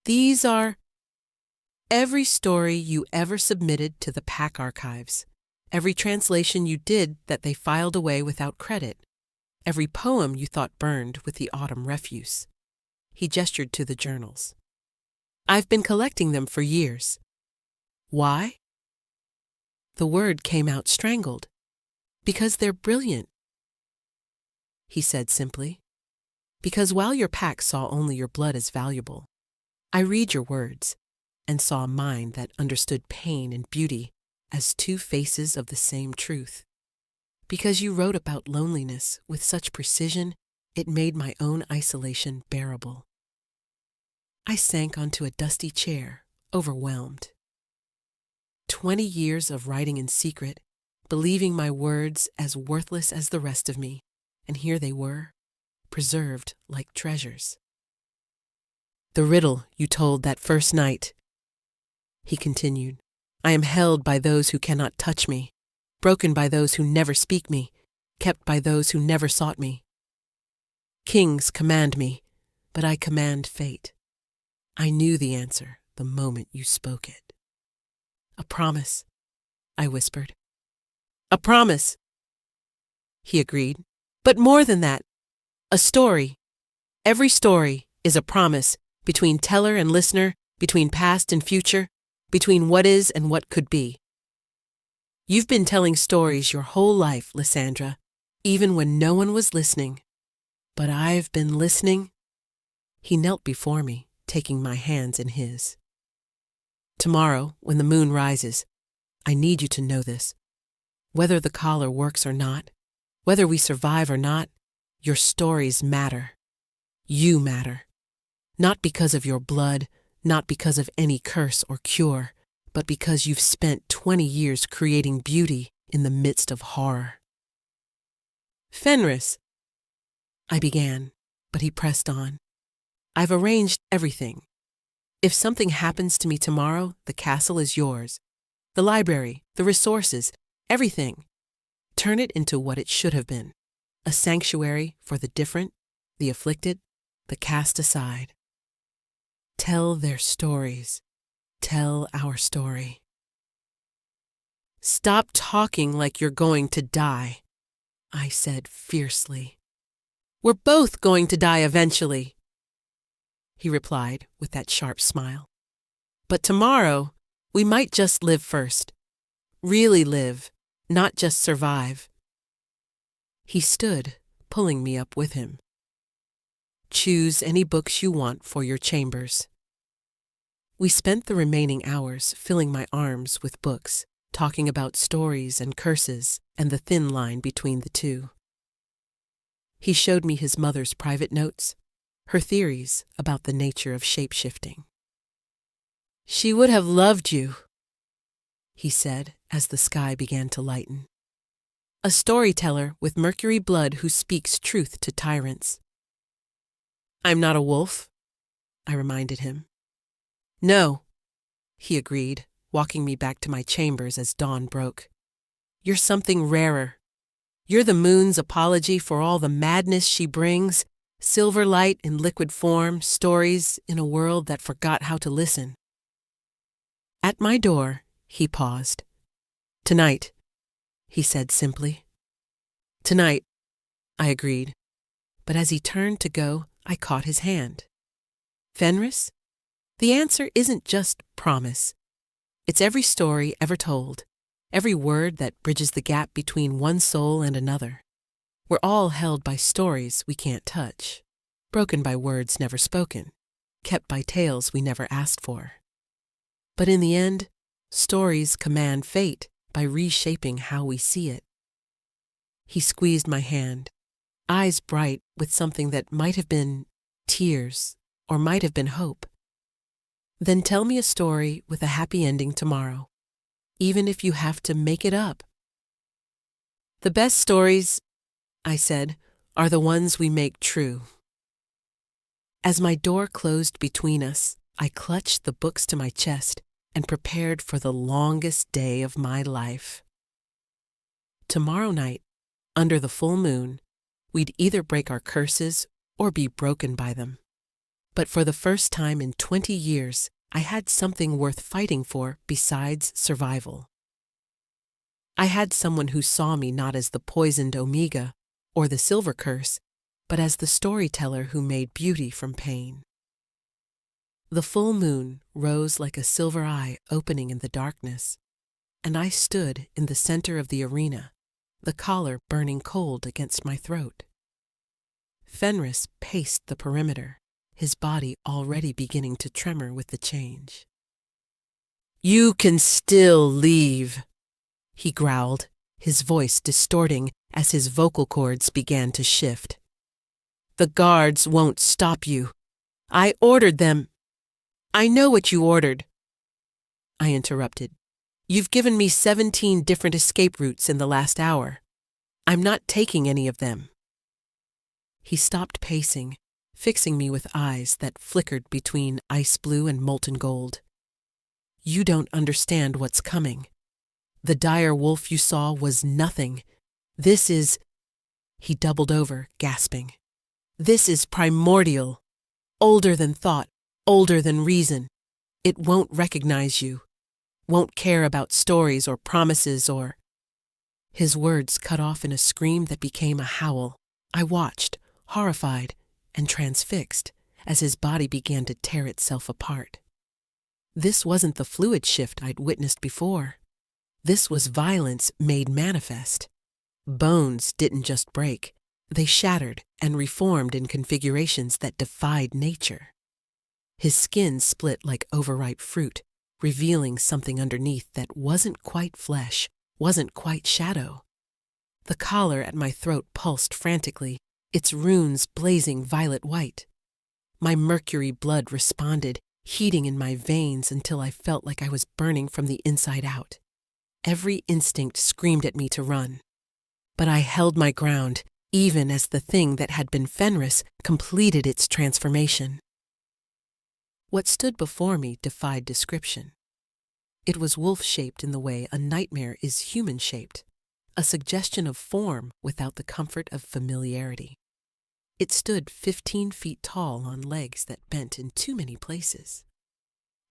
These are every story you ever submitted to the Pack archives, every translation you did that they filed away without credit, every poem you thought burned with the autumn refuse. He gestured to the journals. I've been collecting them for years. Why? The word came out strangled. Because they're brilliant, he said simply. Because while your pack saw only your blood as valuable, I read your words and saw a mind that understood pain and beauty as two faces of the same truth. Because you wrote about loneliness with such precision, it made my own isolation bearable. I sank onto a dusty chair, overwhelmed. 20 years of writing in secret, believing my words as worthless as the rest of me, and here they were, preserved like treasures. The riddle you told that first night, he continued. I am held by those who cannot touch me, broken by those who never speak me, kept by those who never sought me. Kings command me, but I command fate. I knew the answer the moment you spoke it. A promise, I whispered. A promise, he agreed. But more than that, a story. Every story is a promise between teller and listener, between past and future, between what is and what could be. You've been telling stories your whole life, Lysandra, even when no one was listening. But I've been listening. He knelt before me, taking my hands in his. Tomorrow, when the moon rises, I need you to know this. Whether the collar works or not, whether we survive or not, your stories matter. You matter. Not because of your blood, not because of any curse or cure, but because you've spent 20 years creating beauty in the midst of horror. Fenris, I began, but he pressed on. I've arranged everything. If something happens to me tomorrow, the castle is yours. The library, the resources, everything. Turn it into what it should have been. A sanctuary for the different, the afflicted, the cast aside. Tell their stories. Tell our story. Stop talking like you're going to die, I said fiercely. We're both going to die eventually, he replied with that sharp smile. But tomorrow, we might just live first. Really live, not just survive. He stood, pulling me up with him. Choose any books you want for your chambers." We spent the remaining hours filling my arms with books, talking about stories and curses and the thin line between the two. He showed me his mother's private notes, her theories about the nature of shape-shifting. "She would have loved you," he said as the sky began to lighten. "A storyteller with Mercury blood who speaks truth to tyrants." "I'm not a wolf," I reminded him. "No," he agreed, walking me back to my chambers as dawn broke. "You're something rarer. You're the moon's apology for all the madness she brings, silver light in liquid form, stories in a world that forgot how to listen." At my door, he paused. "Tonight," he said simply. "Tonight," I agreed, but as he turned to go, I caught his hand. "Fenris, the answer isn't just promise. It's every story ever told, every word that bridges the gap between one soul and another. We're all held by stories we can't touch, broken by words never spoken, kept by tales we never asked for. But in the end, stories command fate by reshaping how we see it." He squeezed my hand, eyes bright with something that might have been tears or might have been hope. "Then tell me a story with a happy ending tomorrow, even if you have to make it up." "The best stories," I said, "are the ones we make true." As my door closed between us, I clutched the books to my chest and prepared for the longest day of my life. Tomorrow night, under the full moon, we'd either break our curses or be broken by them. But for the first time in 20 years, I had something worth fighting for besides survival. I had someone who saw me not as the poisoned Omega or the silver curse, but as the storyteller who made beauty from pain. The full moon rose like a silver eye opening in the darkness, and I stood in the center of the arena, the collar burning cold against my throat. Fenris paced the perimeter, his body already beginning to tremor with the change. "You can still leave," he growled, his voice distorting as his vocal cords began to shift. "The guards won't stop you. I ordered them." "I know what you ordered," I interrupted. "You've given me 17 different escape routes in the last hour. I'm not taking any of them." He stopped pacing, fixing me with eyes that flickered between ice blue and molten gold. "You don't understand what's coming. The dire wolf you saw was nothing. This is—" He doubled over, gasping. "This is primordial, older than thought, older than reason. It won't recognize you, won't care about stories or promises or—" His words cut off in a scream that became a howl. I watched, horrified and transfixed, as his body began to tear itself apart. This wasn't the fluid shift I'd witnessed before. This was violence made manifest. Bones didn't just break. They shattered and reformed in configurations that defied nature. His skin split like overripe fruit, revealing something underneath that wasn't quite flesh, wasn't quite shadow. The collar at my throat pulsed frantically, its runes blazing violet white. My mercury blood responded, heating in my veins until I felt like I was burning from the inside out. Every instinct screamed at me to run. But I held my ground, even as the thing that had been Fenris completed its transformation. What stood before me defied description. It was wolf-shaped in the way a nightmare is human-shaped, a suggestion of form without the comfort of familiarity. It stood 15 feet tall on legs that bent in too many places.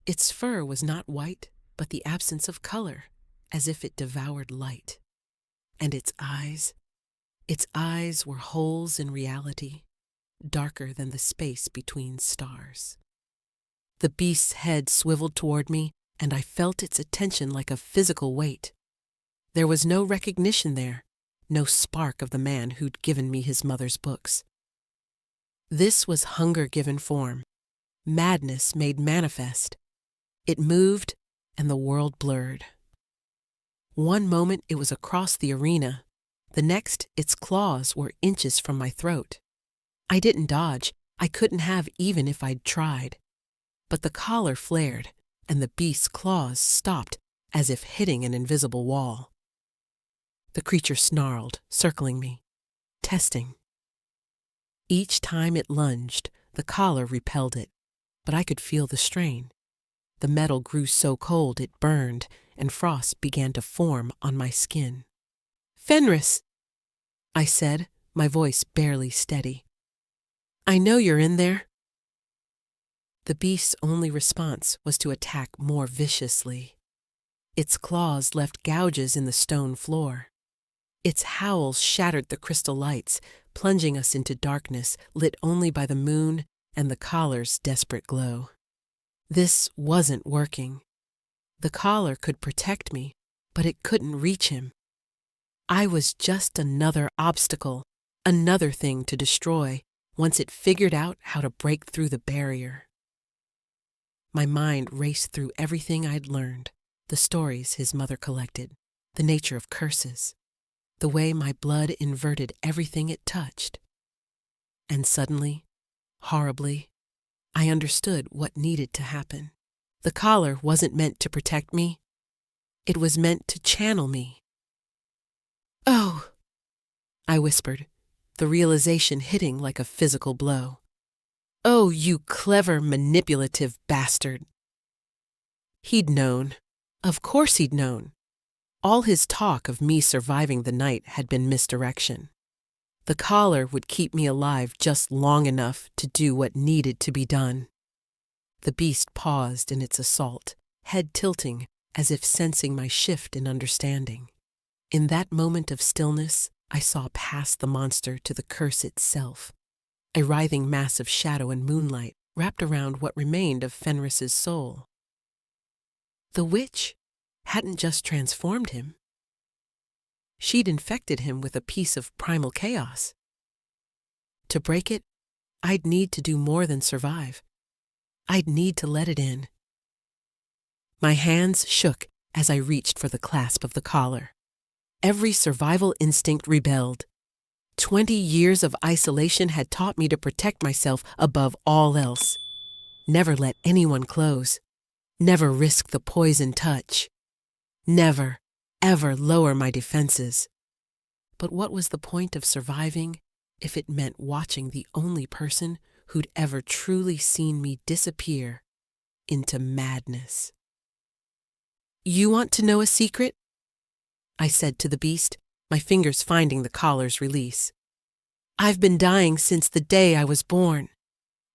Its fur was not white, but the absence of color, as if it devoured light. And its eyes were holes in reality, darker than the space between stars. The beast's head swiveled toward me, and I felt its attention like a physical weight. There was no recognition there, no spark of the man who'd given me his mother's books. This was hunger given form, madness made manifest. It moved, and the world blurred. One moment it was across the arena, the next its claws were inches from my throat. I didn't dodge, I couldn't have even if I'd tried. But the collar flared, and the beast's claws stopped as if hitting an invisible wall. The creature snarled, circling me, testing. Each time it lunged, the collar repelled it, but I could feel the strain. The metal grew so cold it burned, and frost began to form on my skin. "Fenris," I said, my voice barely steady. "I know you're in there." The beast's only response was to attack more viciously. Its claws left gouges in the stone floor. Its howls shattered the crystal lights, plunging us into darkness lit only by the moon and the collar's desperate glow. This wasn't working. The collar could protect me, but it couldn't reach him. I was just another obstacle, another thing to destroy once it figured out how to break through the barrier. My mind raced through everything I'd learned, the stories his mother collected, the nature of curses, the way my blood inverted everything it touched. And suddenly, horribly, I understood what needed to happen. The collar wasn't meant to protect me. It was meant to channel me. "Oh," I whispered, the realization hitting like a physical blow. "Oh, you clever, manipulative bastard." He'd known. Of course he'd known. All his talk of me surviving the night had been misdirection. The collar would keep me alive just long enough to do what needed to be done. The beast paused in its assault, head tilting as if sensing my shift in understanding. In that moment of stillness, I saw past the monster to the curse itself, a writhing mass of shadow and moonlight wrapped around what remained of Fenris's soul. The witch hadn't just transformed him. She'd infected him with a piece of primal chaos. To break it, I'd need to do more than survive. I'd need to let it in. My hands shook as I reached for the clasp of the collar. Every survival instinct rebelled. 20 years of isolation had taught me to protect myself above all else. Never let anyone close. Never risk the poison touch. Never, ever lower my defenses. But what was the point of surviving if it meant watching the only person who'd ever truly seen me disappear into madness? "You want to know a secret?" I said to the beast, my fingers finding the collar's release. "I've been dying since the day I was born.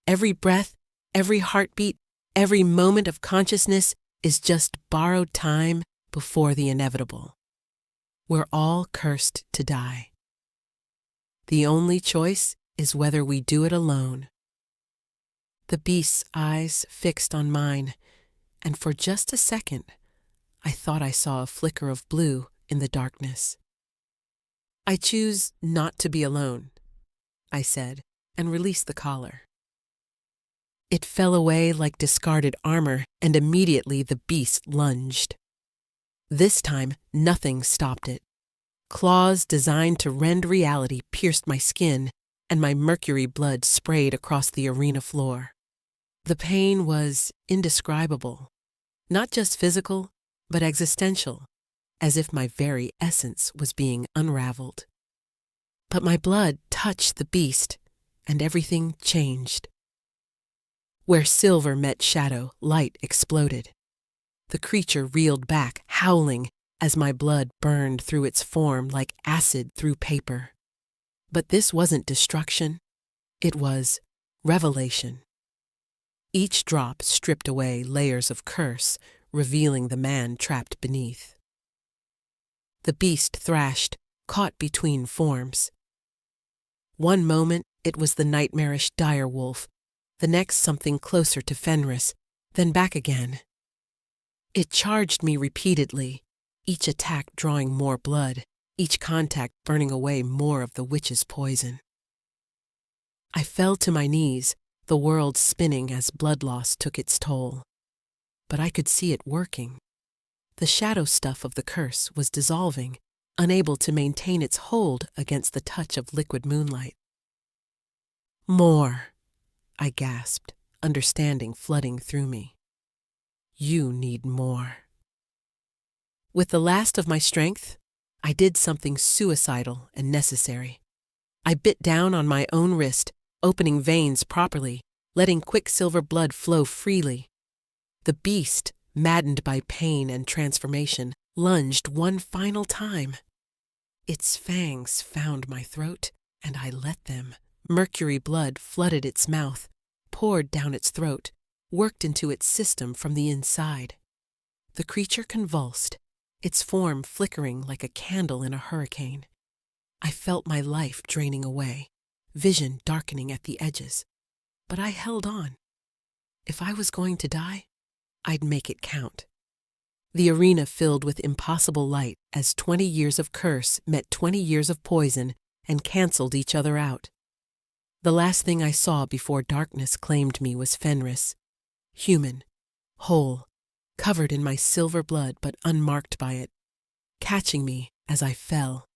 Every breath, every heartbeat, every moment of consciousness is just borrowed time before the inevitable. We're all cursed to die. The only choice is whether we do it alone." The beast's eyes fixed on mine, and for just a second, I thought I saw a flicker of blue in the darkness. "I choose not to be alone," I said, and released the collar. It fell away like discarded armor, and immediately the beast lunged. This time, nothing stopped it. Claws designed to rend reality pierced my skin, and my mercury blood sprayed across the arena floor. The pain was indescribable, not just physical, but existential, as if my very essence was being unraveled. But my blood touched the beast, and everything changed. Where silver met shadow, light exploded. The creature reeled back, howling, as my blood burned through its form like acid through paper. But this wasn't destruction. It was revelation. Each drop stripped away layers of curse, revealing the man trapped beneath. The beast thrashed, caught between forms. One moment it was the nightmarish direwolf, the next something closer to Fenris, then back again. It charged me repeatedly, each attack drawing more blood, each contact burning away more of the witch's poison. I fell to my knees, the world spinning as blood loss took its toll. But I could see it working. The shadow stuff of the curse was dissolving, unable to maintain its hold against the touch of liquid moonlight. "More," I gasped, understanding flooding through me. "You need more." With the last of my strength, I did something suicidal and necessary. I bit down on my own wrist, opening veins properly, letting quicksilver blood flow freely. The beast, maddened by pain and transformation, lunged one final time. Its fangs found my throat, and I let them. Mercury blood flooded its mouth, poured down its throat, worked into its system from the inside. The creature convulsed, its form flickering like a candle in a hurricane. I felt my life draining away, vision darkening at the edges. But I held on. If I was going to die, I'd make it count. The arena filled with impossible light as 20 years of curse met 20 years of poison and canceled each other out. The last thing I saw before darkness claimed me was Fenris, human, whole, covered in my silver blood but unmarked by it, catching me as I fell.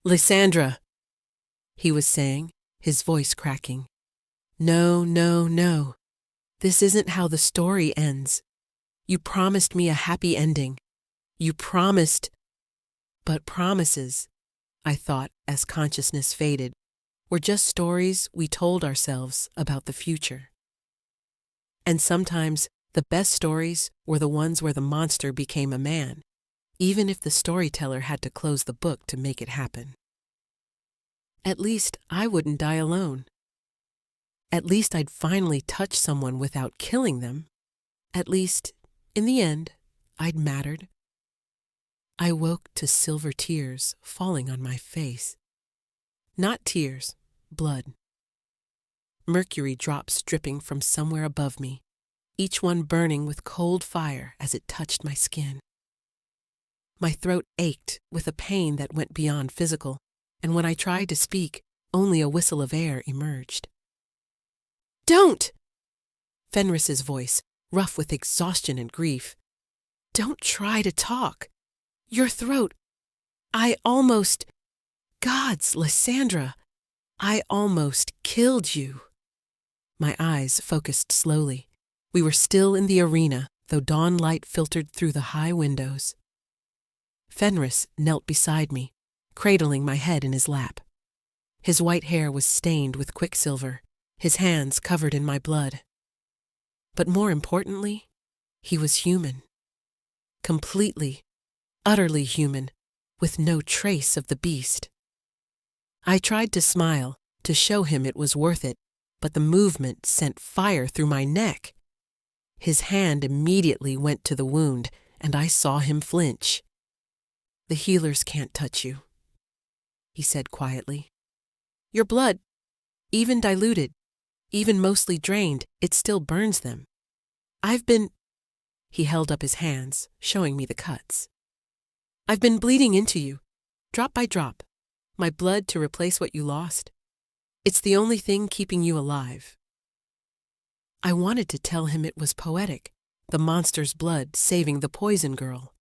"Lysandra," he was saying, his voice cracking. "No, no, no. This isn't how the story ends. You promised me a happy ending. You promised—" But promises, I thought as consciousness faded, were just stories we told ourselves about the future. And sometimes the best stories were the ones where the monster became a man, even if the storyteller had to close the book to make it happen. At least I wouldn't die alone. At least I'd finally touch someone without killing them. At least, in the end, I'd mattered. I woke to silver tears falling on my face. Not tears, blood. Mercury drops dripping from somewhere above me, each one burning with cold fire as it touched my skin. My throat ached with a pain that went beyond physical, and when I tried to speak, only a whistle of air emerged. "Don't!" Fenris's voice, rough with exhaustion and grief. "Don't try to talk. Your throat. Gods, Lysandra, I almost killed you." My eyes focused slowly. We were still in the arena, though dawn light filtered through the high windows. Fenris knelt beside me, cradling my head in his lap. His white hair was stained with quicksilver, his hands covered in my blood. But more importantly, he was human. Completely, utterly human, with no trace of the beast. I tried to smile, to show him it was worth it, but the movement sent fire through my neck. His hand immediately went to the wound, and I saw him flinch. "The healers can't touch you," he said quietly. "Your blood, even diluted, even mostly drained, it still burns them. He held up his hands, showing me the cuts. "I've been bleeding into you, drop by drop, my blood to replace what you lost. It's the only thing keeping you alive." I wanted to tell him it was poetic, the monster's blood saving the poison girl.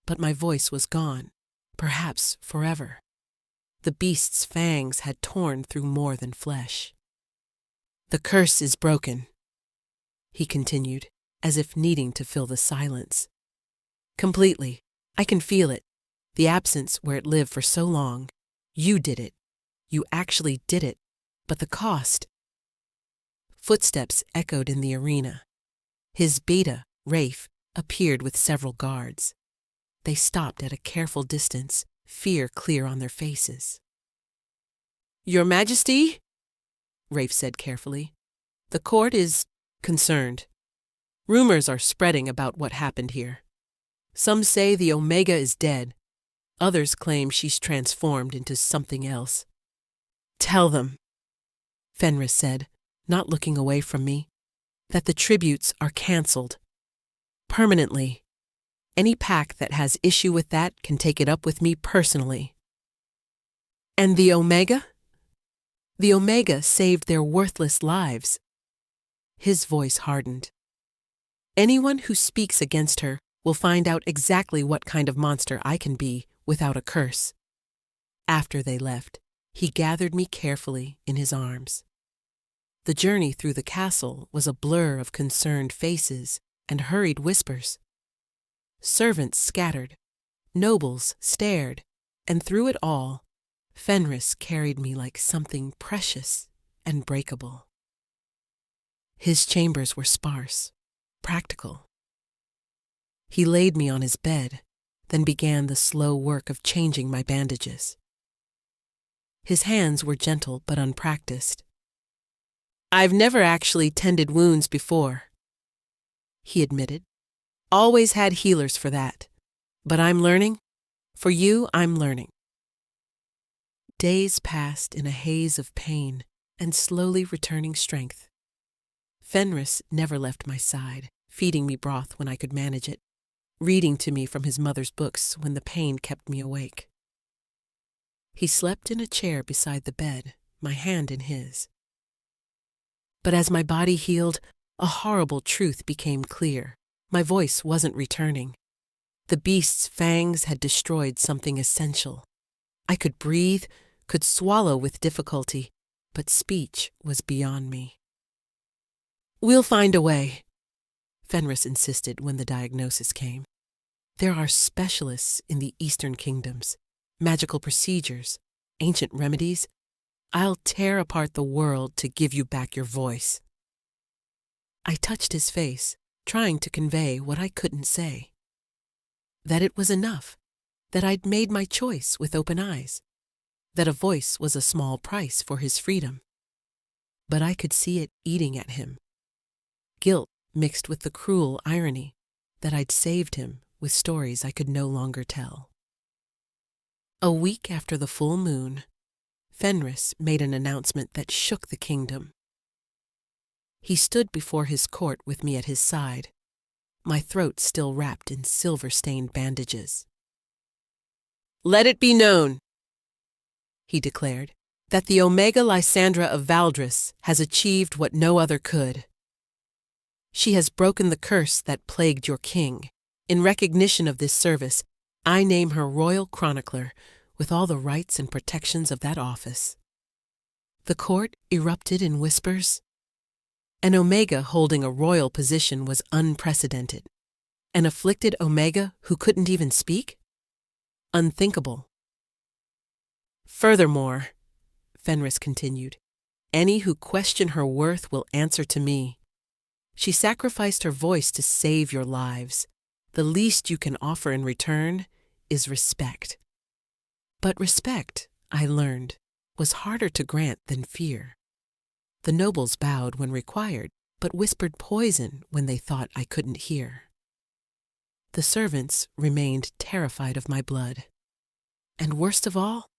But my voice was gone, perhaps forever. The beast's fangs had torn through more than flesh. "The curse is broken," he continued, as if needing to fill the silence. "Completely. I can feel it. The absence where it lived for so long. You did it. You actually did it. But the cost—" Footsteps echoed in the arena. His beta, Rafe, appeared with several guards. They stopped at a careful distance, fear clear on their faces. "Your Majesty," Rafe said carefully, "the court is concerned. Rumors are spreading about what happened here. Some say the Omega is dead. Others claim she's transformed into something else." "Tell them," Fenris said, not looking away from me, "that the tributes are canceled. Permanently. Any pack that has issue with that can take it up with me personally." "And the Omega?" The Omega saved their worthless lives. His voice hardened. Anyone who speaks against her will find out exactly what kind of monster I can be without a curse. After they left, he gathered me carefully in his arms. The journey through the castle was a blur of concerned faces and hurried whispers. Servants scattered, nobles stared, and through it all, Fenris carried me like something precious and breakable. His chambers were sparse, practical. He laid me on his bed, then began the slow work of changing my bandages. His hands were gentle but unpracticed. "I've never actually tended wounds before," he admitted. "Always had healers for that. But I'm learning. For you, I'm learning." Days passed in a haze of pain and slowly returning strength. Fenris never left my side, feeding me broth when I could manage it, reading to me from his mother's books when the pain kept me awake. He slept in a chair beside the bed, my hand in his. But as my body healed, a horrible truth became clear. My voice wasn't returning. The beast's fangs had destroyed something essential. I could breathe, could swallow with difficulty, but speech was beyond me. "We'll find a way," Fenris insisted when the diagnosis came. "There are specialists in the Eastern Kingdoms, magical procedures, ancient remedies. I'll tear apart the world to give you back your voice." I touched his face, trying to convey what I couldn't say. That it was enough, that I'd made my choice with open eyes, that a voice was a small price for his freedom. But I could see it eating at him. Guilt mixed with the cruel irony that I'd saved him with stories I could no longer tell. A week after the full moon, Fenris made an announcement that shook the kingdom. He stood before his court with me at his side, my throat still wrapped in silver-stained bandages. "Let it be known," he declared, "that the Omega Lysandra of Valdris has achieved what no other could. She has broken the curse that plagued your king. In recognition of this service, I name her royal chronicler with all the rights and protections of that office." The court erupted in whispers. An Omega holding a royal position was unprecedented. An afflicted Omega who couldn't even speak? Unthinkable. "Furthermore," Fenris continued, "any who question her worth will answer to me. She sacrificed her voice to save your lives. The least you can offer in return is respect." But respect, I learned, was harder to grant than fear. The nobles bowed when required, but whispered poison when they thought I couldn't hear. The servants remained terrified of my blood. And worst of all,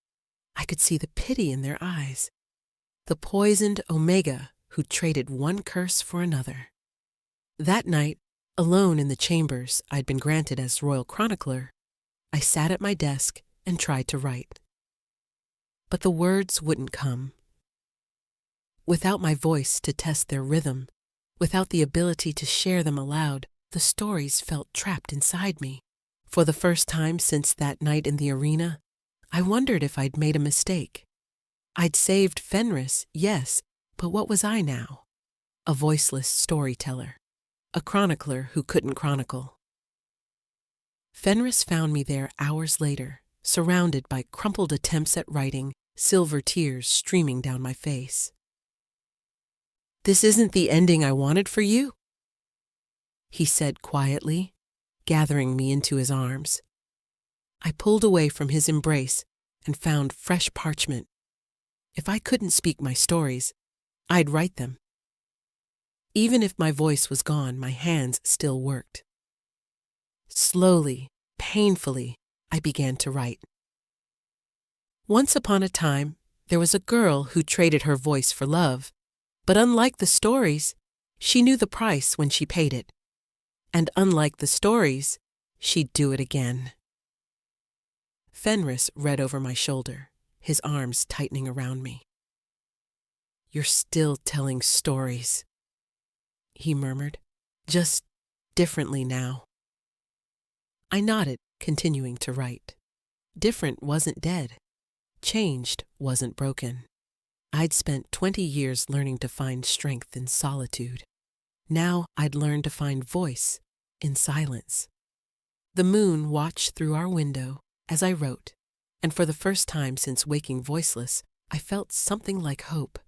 I could see the pity in their eyes. The poisoned Omega who traded one curse for another. That night, alone in the chambers I'd been granted as royal chronicler, I sat at my desk and tried to write. But the words wouldn't come. Without my voice to test their rhythm, without the ability to share them aloud, the stories felt trapped inside me. For the first time since that night in the arena, I wondered if I'd made a mistake. I'd saved Fenris, yes, but what was I now? A voiceless storyteller, a chronicler who couldn't chronicle. Fenris found me there hours later, surrounded by crumpled attempts at writing, silver tears streaming down my face. "This isn't the ending I wanted for you," he said quietly, gathering me into his arms. I pulled away from his embrace and found fresh parchment. If I couldn't speak my stories, I'd write them. Even if my voice was gone, my hands still worked. Slowly, painfully, I began to write. Once upon a time, there was a girl who traded her voice for love. But unlike the stories, she knew the price when she paid it. And unlike the stories, she'd do it again. Fenris read over my shoulder, his arms tightening around me. you're still telling stories," he murmured, "just differently now." I nodded, continuing to write. Different wasn't dead. Changed wasn't broken. I'd spent 20 years learning to find strength in solitude. Now I'd learned to find voice in silence. The moon watched through our window as I wrote, and for the first time since waking voiceless, I felt something like hope.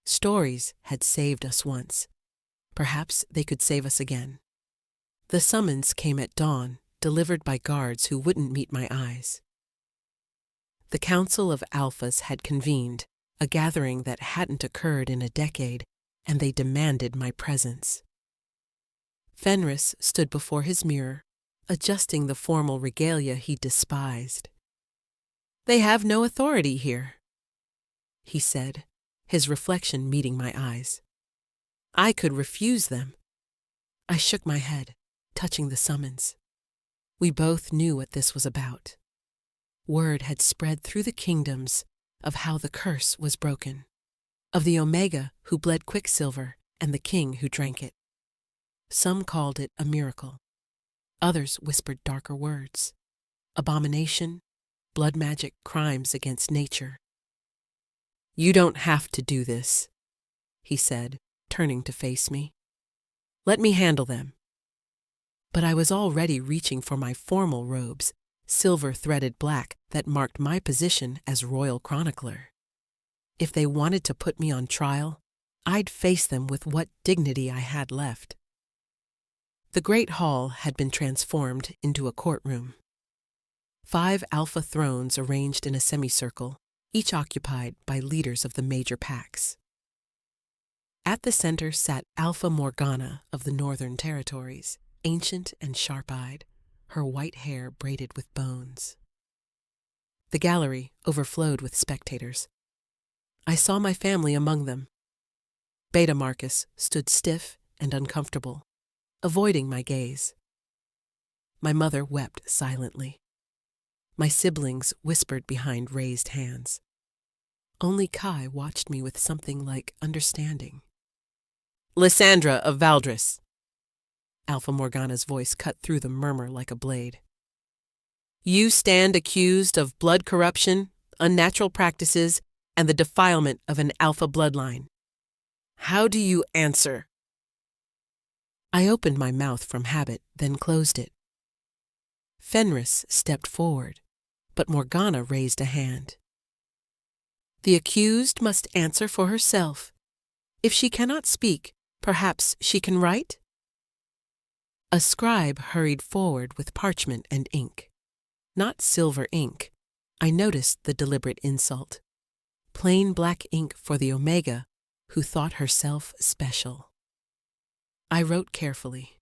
Stories had saved us once. Perhaps they could save us again. The summons came at dawn, delivered by guards who wouldn't meet my eyes. The Council of Alphas had convened, a gathering that hadn't occurred in a decade, and they demanded my presence. Fenris stood before his mirror, adjusting the formal regalia he despised. "They have no authority here," he said, his reflection meeting my eyes. I could refuse them. I shook my head, touching the summons. We both knew what this was about. Word had spread through the kingdoms of how the curse was broken, of the Omega who bled quicksilver and the king who drank it. Some called it a miracle. Others whispered darker words: abomination, blood magic, crimes against nature. "You don't have to do this," he said, turning to face me. "Let me handle them." But I was already reaching for my formal robes, silver-threaded black, that marked my position as royal chronicler. If they wanted to put me on trial, I'd face them with what dignity I had left. The great hall had been transformed into a courtroom. 5 alpha thrones arranged in a semicircle, each occupied by leaders of the major packs. At the center sat Alpha Morgana of the Northern Territories, ancient and sharp-eyed, her white hair braided with bones. The gallery overflowed with spectators. I saw my family among them. Beta Marcus stood stiff and uncomfortable, avoiding my gaze. My mother wept silently. My siblings whispered behind raised hands. Only Kai watched me with something like understanding. "Lysandra of Valdris." Alpha Morgana's voice cut through the murmur like a blade. "You stand accused of blood corruption, unnatural practices, and the defilement of an alpha bloodline. How do you answer?" I opened my mouth from habit, then closed it. Fenris stepped forward, but Morgana raised a hand. "The accused must answer for herself. If she cannot speak, perhaps she can write?" A scribe hurried forward with parchment and ink. Not silver ink. I noticed the deliberate insult. Plain black ink for the Omega, who thought herself special. I wrote carefully.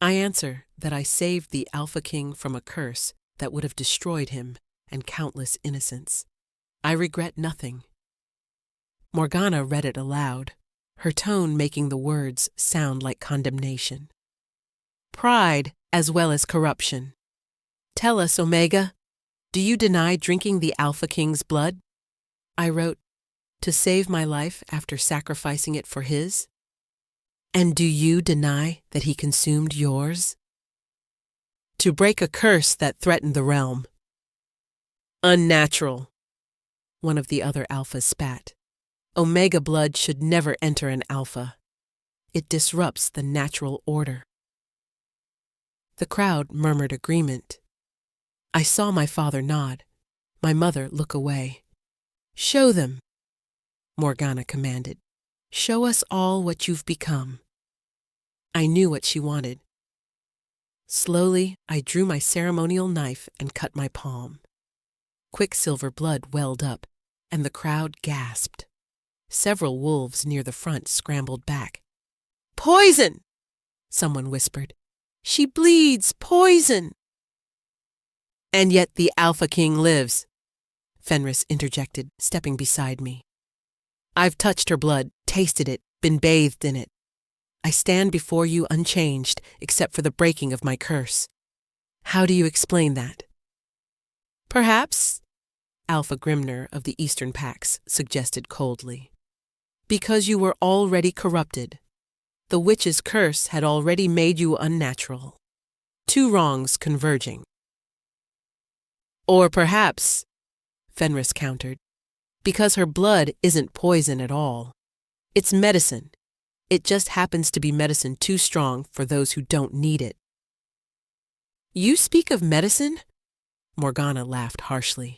I answer that I saved the Alpha King from a curse that would have destroyed him and countless innocents. I regret nothing. Morgana read it aloud, her tone making the words sound like condemnation. "Pride as well as corruption. Tell us, Omega, do you deny drinking the Alpha King's blood?" I wrote, "To save my life after sacrificing it for his? And do you deny that he consumed yours? To break a curse that threatened the realm." "Unnatural," one of the other alphas spat. "Omega blood should never enter an alpha. It disrupts the natural order." The crowd murmured agreement. I saw my father nod, my mother look away. "Show them," Morgana commanded. "Show us all what you've become." I knew what she wanted. Slowly, I drew my ceremonial knife and cut my palm. Quicksilver blood welled up, and the crowd gasped. Several wolves near the front scrambled back. "Poison!" someone whispered. "She bleeds poison!" "And yet the Alpha King lives," Fenris interjected, stepping beside me. "I've touched her blood, tasted it, been bathed in it. I stand before you unchanged, except for the breaking of my curse. How do you explain that?" "Perhaps," Alpha Grimner of the Eastern Packs suggested coldly. Because you were already corrupted. The witch's curse had already made you unnatural. Two wrongs converging. Or perhaps, Fenris countered, because her blood isn't poison at all. It's medicine. It just happens to be medicine too strong for those who don't need it. You speak of medicine? Morgana laughed harshly.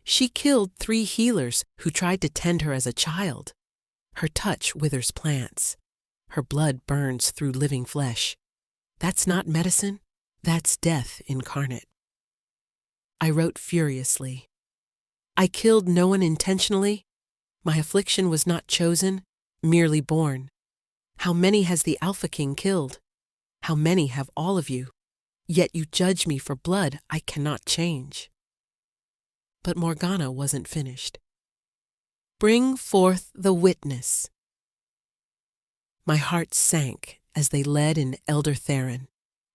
She killed 3 healers who tried to tend her as a child. Her touch withers plants. Her blood burns through living flesh. That's not medicine. That's death incarnate. I wrote furiously. I killed no one intentionally. My affliction was not chosen, merely born. How many has the Alpha King killed? How many have all of you? Yet you judge me for blood I cannot change. But Morgana wasn't finished. Bring forth the witness. My heart sank as they led in Elder Theron,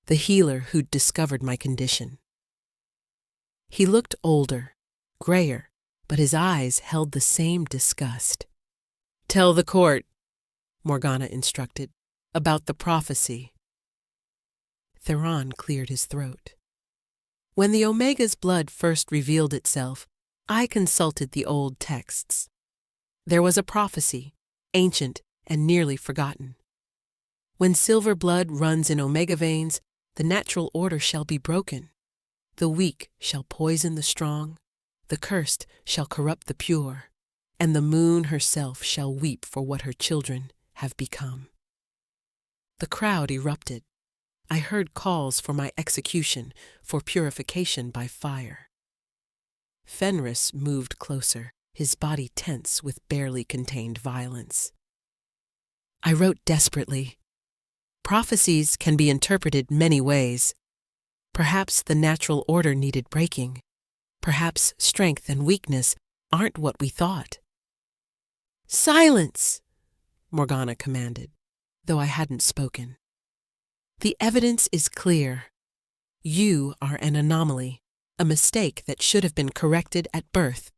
the healer who'd discovered my condition. He looked older, grayer, but his eyes held the same disgust. Tell the court, Morgana instructed, about the prophecy. Theron cleared his throat. When the Omega's blood first revealed itself, I consulted the old texts. There was a prophecy, ancient and nearly forgotten. When silver blood runs in Omega veins, the natural order shall be broken. The weak shall poison the strong, the cursed shall corrupt the pure, and the moon herself shall weep for what her children have become. The crowd erupted. I heard calls for my execution, for purification by fire. Fenris moved closer, his body tense with barely contained violence. I wrote desperately. Prophecies can be interpreted many ways. Perhaps the natural order needed breaking. Perhaps strength and weakness aren't what we thought. Silence, Morgana commanded, though I hadn't spoken. The evidence is clear. You are an anomaly, a mistake that should have been corrected at birth.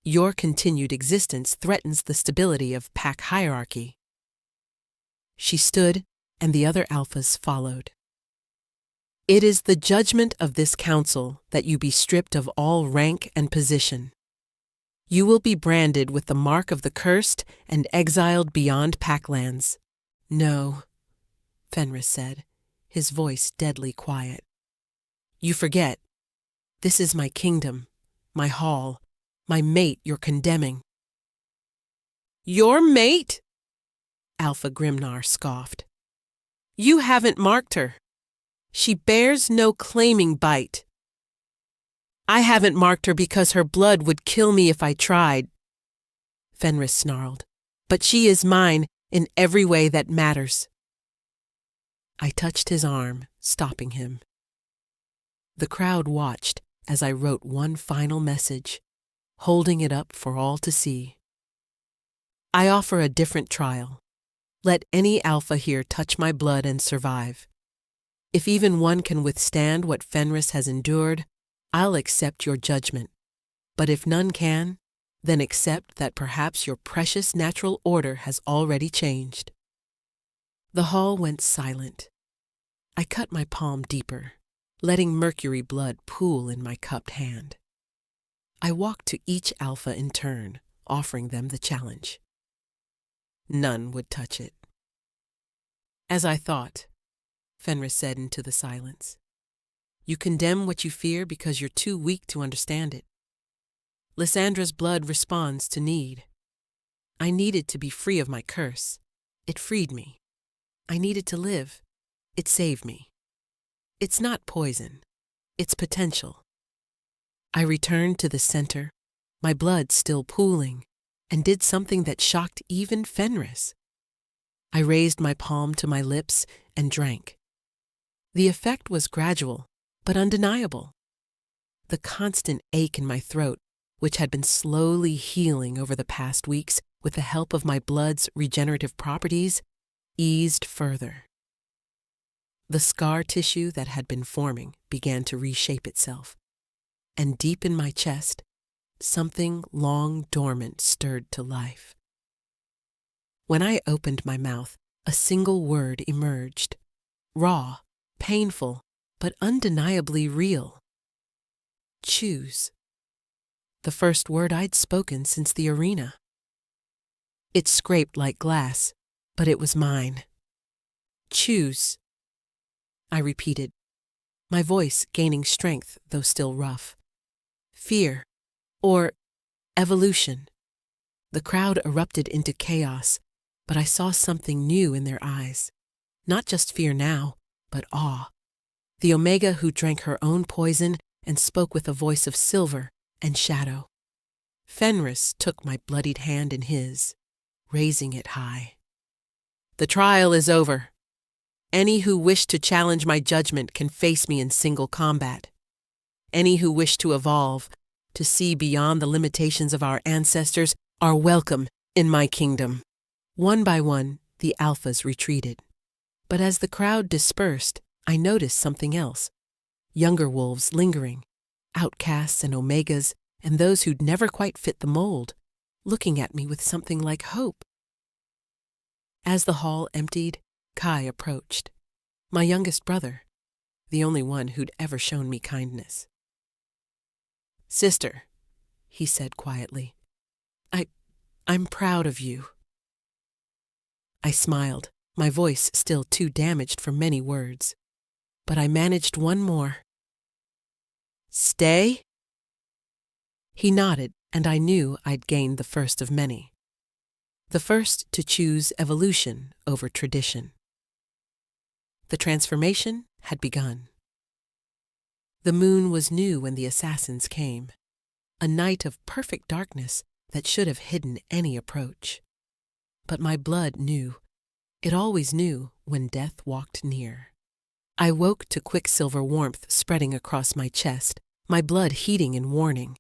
Your continued existence threatens the stability of pack hierarchy. She stood, and the other alphas followed. It is the judgment of this council that you be stripped of all rank and position. You will be branded with the mark of the cursed and exiled beyond Packlands. No, Fenris said, his voice deadly quiet. You forget. This is my kingdom, my hall, my mate you're condemning. Your mate? Alpha Grimnar scoffed. You haven't marked her. She bears no claiming bite. I haven't marked her because her blood would kill me if I tried, Fenris snarled. But she is mine in every way that matters. I touched his arm, stopping him. The crowd watched as I wrote one final message, holding it up for all to see. I offer a different trial. Let any alpha here touch my blood and survive. If even one can withstand what Fenris has endured, I'll accept your judgment. But if none can, then accept that perhaps your precious natural order has already changed. The hall went silent. I cut my palm deeper, letting mercury blood pool in my cupped hand. I walked to each alpha in turn, offering them the challenge. None would touch it. As I thought, Fenris said into the silence. You condemn what you fear because you're too weak to understand it. Lysandra's blood responds to need. I needed to be free of my curse. It freed me. I needed to live. It saved me. It's not poison. It's potential. I returned to the center, my blood still pooling, and did something that shocked even Fenris. I raised my palm to my lips and drank. The effect was gradual, but undeniable. The constant ache in my throat, which had been slowly healing over the past weeks with the help of my blood's regenerative properties, eased further. The scar tissue that had been forming began to reshape itself, and deep in my chest, something long dormant stirred to life. When I opened my mouth, a single word emerged. Raw, painful, but undeniably real. Choose. The first word I'd spoken since the arena. It scraped like glass, but it was mine. Choose. I repeated, my voice gaining strength though still rough. Fear, or evolution. The crowd erupted into chaos, but I saw something new in their eyes. Not just fear now, but awe. The Omega who drank her own poison and spoke with a voice of silver and shadow. Fenris took my bloodied hand in his, raising it high. The trial is over. Any who wish to challenge my judgment can face me in single combat. Any who wish to evolve, to see beyond the limitations of our ancestors, are welcome in my kingdom. One by one, the alphas retreated. But as the crowd dispersed, I noticed something else. Younger wolves lingering, outcasts and omegas, and those who'd never quite fit the mold, looking at me with something like hope. As the hall emptied, Kai approached. My youngest brother, the only one who'd ever shown me kindness. Sister, he said quietly, I'm proud of you. I smiled, my voice still too damaged for many words. But I managed one more. Stay? He nodded, and I knew I'd gained the first of many. The first to choose evolution over tradition. The transformation had begun. The moon was new when the assassins came, a night of perfect darkness that should have hidden any approach. But my blood knew. It always knew when death walked near. I woke to quicksilver warmth spreading across my chest, my blood heating in warning.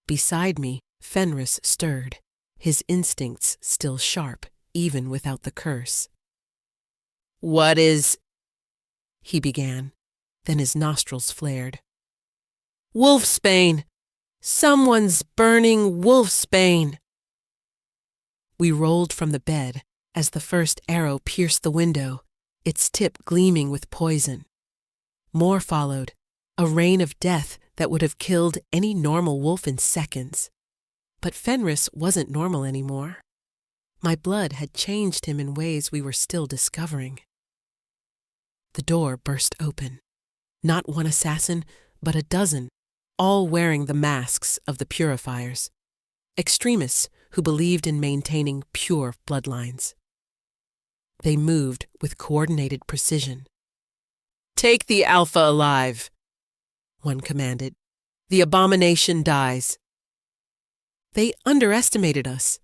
Beside me, Fenris stirred, his instincts still sharp, even without the curse. What is... he began, then his nostrils flared. Wolfsbane! Someone's burning wolfsbane! We rolled from the bed as the first arrow pierced the window, its tip gleaming with poison. More followed, a rain of death that would have killed any normal wolf in seconds. But Fenris wasn't normal anymore. My blood had changed him in ways we were still discovering. The door burst open. Not one assassin, but a dozen, all wearing the masks of the purifiers. Extremists who believed in maintaining pure bloodlines. They moved with coordinated precision. Take the Alpha alive, one commanded. The abomination dies. They underestimated us.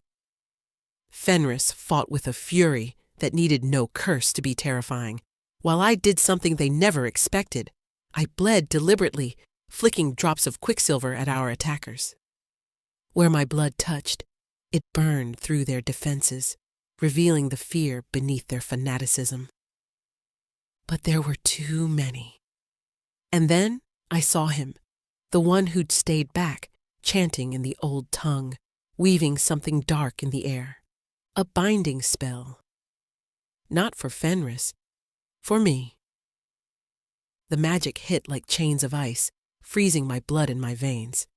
Fenris fought with a fury that needed no curse to be terrifying, while I did something they never expected. I bled deliberately, flicking drops of quicksilver at our attackers. Where my blood touched, it burned through their defenses, revealing the fear beneath their fanaticism. But there were too many. And then I saw him, the one who'd stayed back, chanting in the old tongue, weaving something dark in the air. A binding spell. Not for Fenris, for me. The magic hit like chains of ice, freezing my blood in my veins.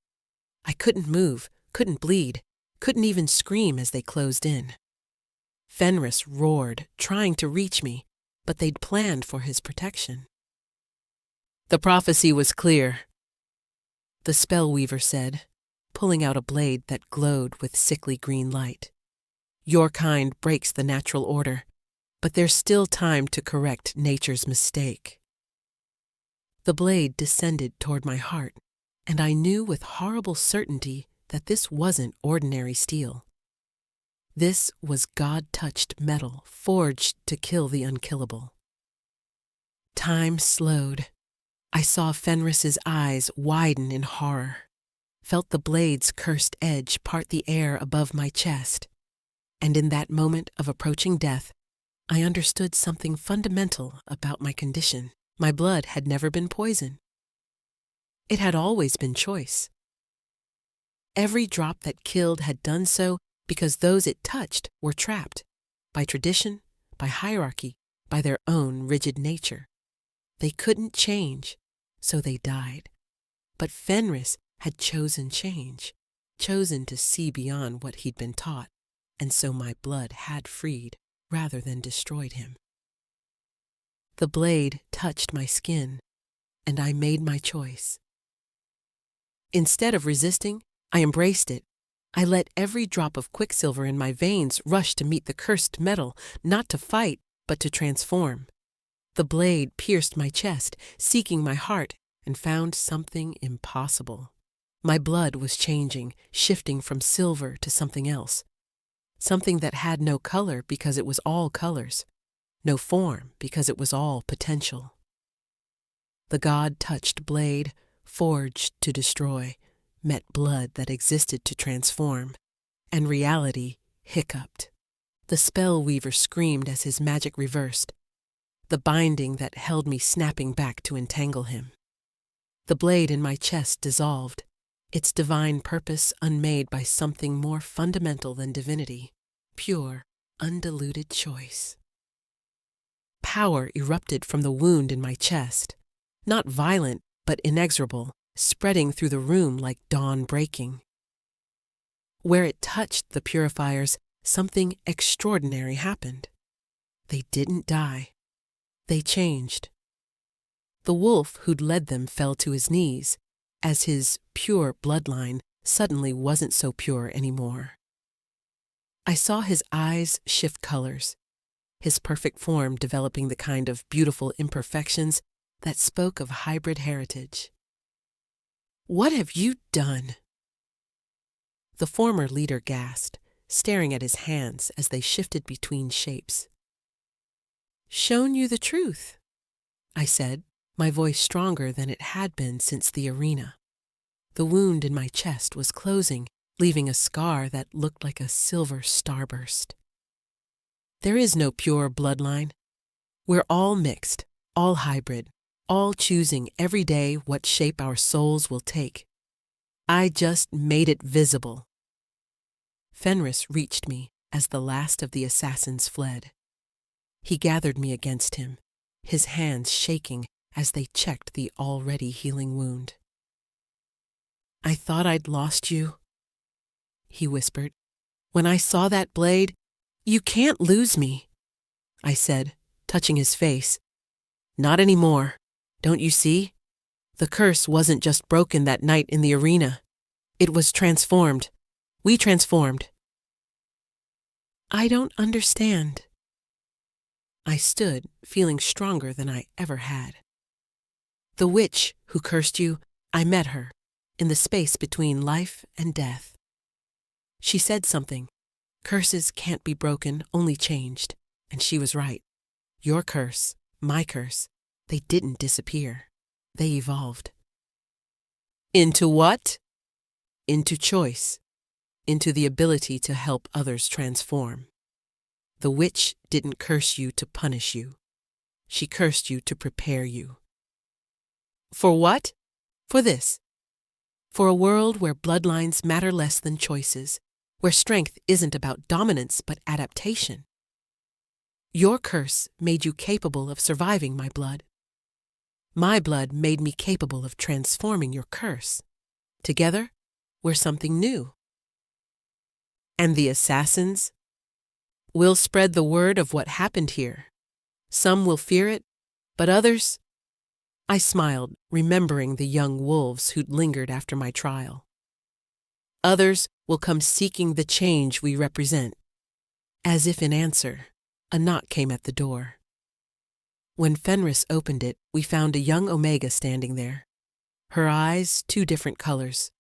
I couldn't move, couldn't bleed, couldn't even scream as they closed in. Fenris roared, trying to reach me, but they'd planned for his protection. The prophecy was clear, the spellweaver said, pulling out a blade that glowed with sickly green light. Your kind breaks the natural order, but there's still time to correct nature's mistake. The blade descended toward my heart, and I knew with horrible certainty that this wasn't ordinary steel. This was God-touched metal forged to kill the unkillable. Time slowed. I saw Fenris's eyes widen in horror, felt the blade's cursed edge part the air above my chest, and in that moment of approaching death, I understood something fundamental about my condition. My blood had never been poison. It had always been choice. Every drop that killed had done so because those it touched were trapped, by tradition, by hierarchy, by their own rigid nature. They couldn't change, so they died. But Fenris had chosen change, chosen to see beyond what he'd been taught, and so my blood had freed rather than destroyed him. The blade touched my skin, and I made my choice. Instead of resisting, I embraced it. I let every drop of quicksilver in my veins rush to meet the cursed metal, not to fight, but to transform. The blade pierced my chest, seeking my heart, and found something impossible. My blood was changing, shifting from silver to something else. Something that had no color because it was all colors, no form because it was all potential. The God-touched blade, forged to destroy, met blood that existed to transform, and reality hiccuped. The spell weaver screamed as his magic reversed, the binding that held me snapping back to entangle him. The blade in my chest dissolved, its divine purpose unmade by something more fundamental than divinity, pure, undiluted choice. Power erupted from the wound in my chest, not violent but inexorable, spreading through the room like dawn breaking. Where it touched the purifiers, something extraordinary happened. They didn't die. They changed. The wolf who'd led them fell to his knees, as his pure bloodline suddenly wasn't so pure anymore. I saw his eyes shift colors, his perfect form developing the kind of beautiful imperfections that spoke of hybrid heritage. "What have you done?" The former leader gasped, staring at his hands as they shifted between shapes. "Shown you the truth," I said, my voice stronger than it had been since the arena. The wound in my chest was closing, leaving a scar that looked like a silver starburst. There is no pure bloodline. We're all mixed, all hybrid, all choosing every day what shape our souls will take. I just made it visible. Fenris reached me as the last of the assassins fled. He gathered me against him, his hands shaking as they checked the already healing wound. "I thought I'd lost you," he whispered. "When I saw that blade, you can't lose me," I said, touching his face. "Not anymore. Don't you see? The curse wasn't just broken that night in the arena. It was transformed. We transformed." "I don't understand." I stood, feeling stronger than I ever had. "The witch who cursed you, I met her, in the space between life and death. She said something. Curses can't be broken, only changed. And she was right. Your curse, my curse, they didn't disappear. They evolved." "Into what?" "Into choice. Into the ability to help others transform. The witch didn't curse you to punish you. She cursed you to prepare you." "For what?" "For this. For a world where bloodlines matter less than choices, where strength isn't about dominance but adaptation. Your curse made you capable of surviving my blood. My blood made me capable of transforming your curse. Together, we're something new." "And the assassins?" "We'll spread the word of what happened here. Some will fear it, but others—" I smiled, remembering the young wolves who'd lingered after my trial. "Others will come seeking the change we represent." As if in answer, a knock came at the door. When Fenris opened it, we found a young Omega standing there. Her eyes, two different colors.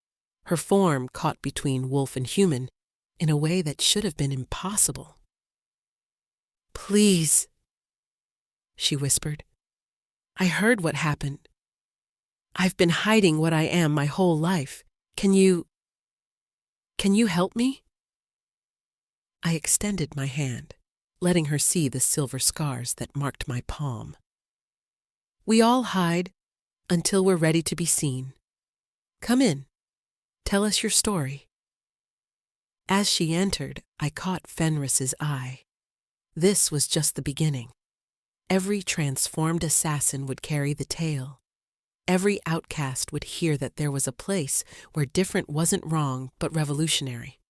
Her form caught between wolf and human in a way that should have been impossible. "Please," she whispered. "I heard what happened. I've been hiding what I am my whole life. Can you help me?" I extended my hand, letting her see the silver scars that marked my palm. "We all hide until we're ready to be seen. Come in. Tell us your story." As she entered, I caught Fenris's eye. This was just the beginning. Every transformed assassin would carry the tale. Every outcast would hear that there was a place where different wasn't wrong but revolutionary.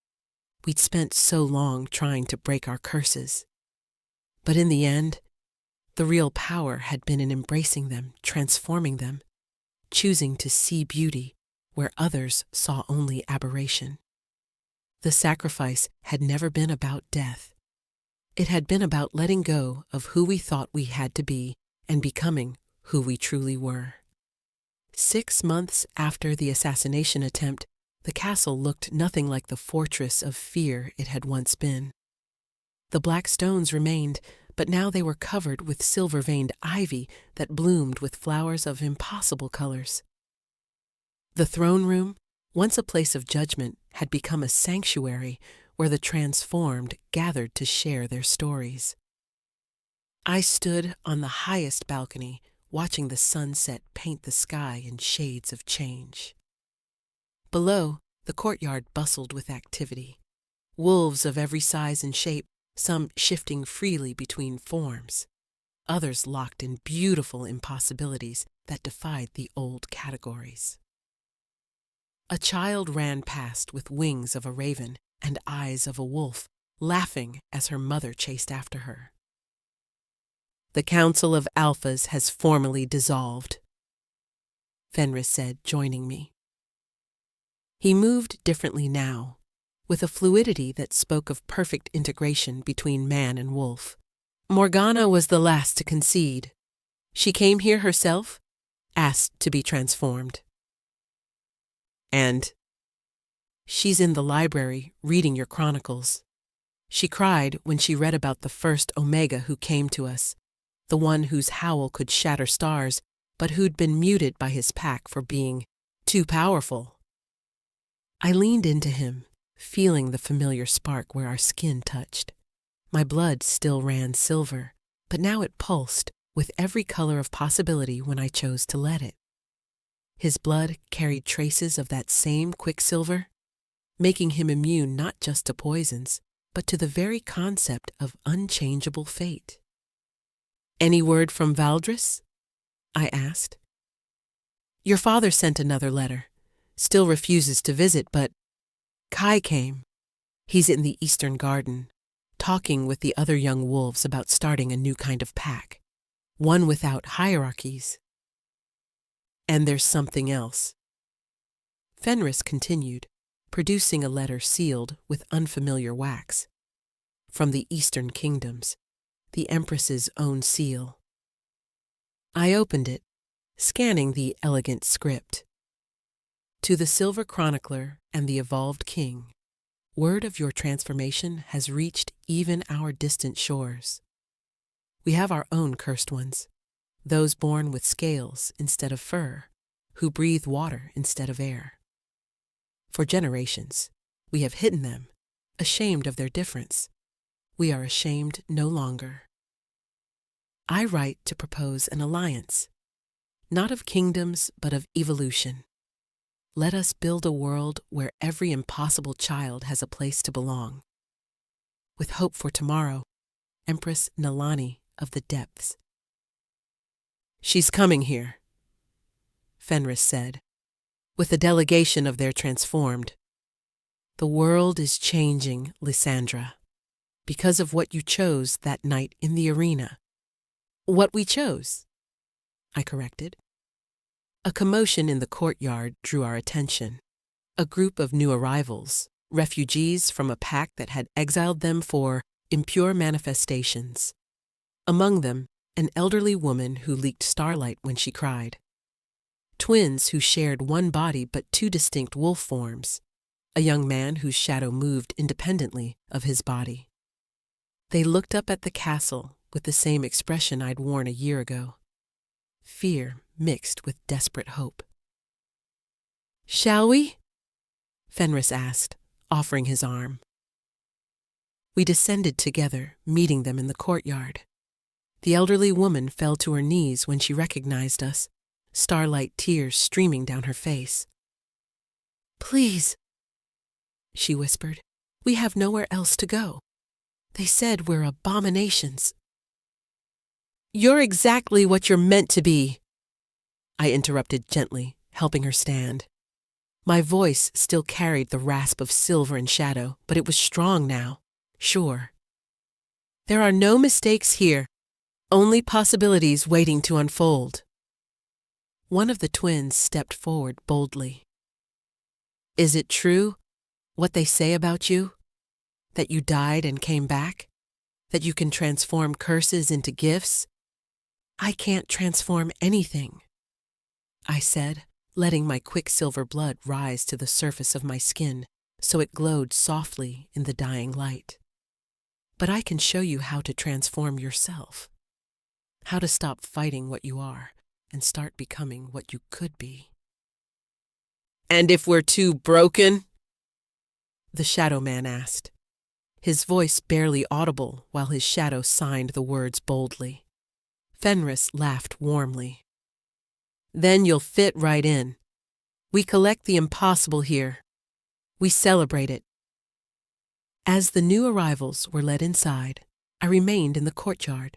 We'd spent so long trying to break our curses. But in the end, the real power had been in embracing them, transforming them, choosing to see beauty where others saw only aberration. The sacrifice had never been about death. It had been about letting go of who we thought we had to be and becoming who we truly were. 6 months after the assassination attempt, the castle looked nothing like the fortress of fear it had once been. The black stones remained, but now they were covered with silver-veined ivy that bloomed with flowers of impossible colors. The throne room, once a place of judgment, had become a sanctuary where the transformed gathered to share their stories. I stood on the highest balcony, watching the sunset paint the sky in shades of change. Below, the courtyard bustled with activity. Wolves of every size and shape, some shifting freely between forms, others locked in beautiful impossibilities that defied the old categories. A child ran past with wings of a raven and eyes of a wolf, laughing as her mother chased after her. "The Council of Alphas has formally dissolved," Fenris said, joining me. He moved differently now, with a fluidity that spoke of perfect integration between man and wolf. "Morgana was the last to concede. She came here herself, asked to be transformed. And she's in the library reading your chronicles. She cried when she read about the first Omega who came to us, the one whose howl could shatter stars, but who'd been muted by his pack for being too powerful." I leaned into him, feeling the familiar spark where our skin touched. My blood still ran silver, but now it pulsed with every color of possibility when I chose to let it. His blood carried traces of that same quicksilver, making him immune not just to poisons, but to the very concept of unchangeable fate. "Any word from Valdris?" I asked. "Your father sent another letter. Still refuses to visit, but Kai came. He's in the Eastern Garden, talking with the other young wolves about starting a new kind of pack, one without hierarchies. And there's something else." Fenris continued, producing a letter sealed with unfamiliar wax. From the Eastern Kingdoms, the Empress's own seal. I opened it, scanning the elegant script. "To the Silver Chronicler and the Evolved King, word of your transformation has reached even our distant shores. We have our own cursed ones, those born with scales instead of fur, who breathe water instead of air. For generations, we have hidden them, ashamed of their difference. We are ashamed no longer. I write to propose an alliance, not of kingdoms, but of evolution. Let us build a world where every impossible child has a place to belong. With hope for tomorrow, Empress Nalani of the Depths." "She's coming here," Fenris said, "with a delegation of their transformed. The world is changing, Lysandra, because of what you chose that night in the arena." "What we chose," I corrected. A commotion in the courtyard drew our attention. A group of new arrivals, refugees from a pack that had exiled them for impure manifestations. Among them, an elderly woman who leaked starlight when she cried. Twins who shared one body but two distinct wolf forms. A young man whose shadow moved independently of his body. They looked up at the castle with the same expression I'd worn a year ago. Fear mixed with desperate hope. "Shall we?" Fenris asked, offering his arm. We descended together, meeting them in the courtyard. The elderly woman fell to her knees when she recognized us, starlight tears streaming down her face. "Please," she whispered, We have nowhere else to go. They said we're abominations. You're exactly what you're meant to be, I interrupted gently, helping her stand. My voice still carried the rasp of silver and shadow, but it was strong now, sure. There are no mistakes here, only possibilities waiting to unfold. One of the twins stepped forward boldly. Is it true, what they say about you? That you died and came back? That you can transform curses into gifts? I can't transform anything, I said, letting my quicksilver blood rise to the surface of my skin so it glowed softly in the dying light. But I can show you how to transform yourself, how to stop fighting what you are and start becoming what you could be. And if we're too broken? The Shadow Man asked, his voice barely audible while his shadow signed the words boldly. Fenris laughed warmly. Then you'll fit right in. We collect the impossible here. We celebrate it. As the new arrivals were led inside, I remained in the courtyard.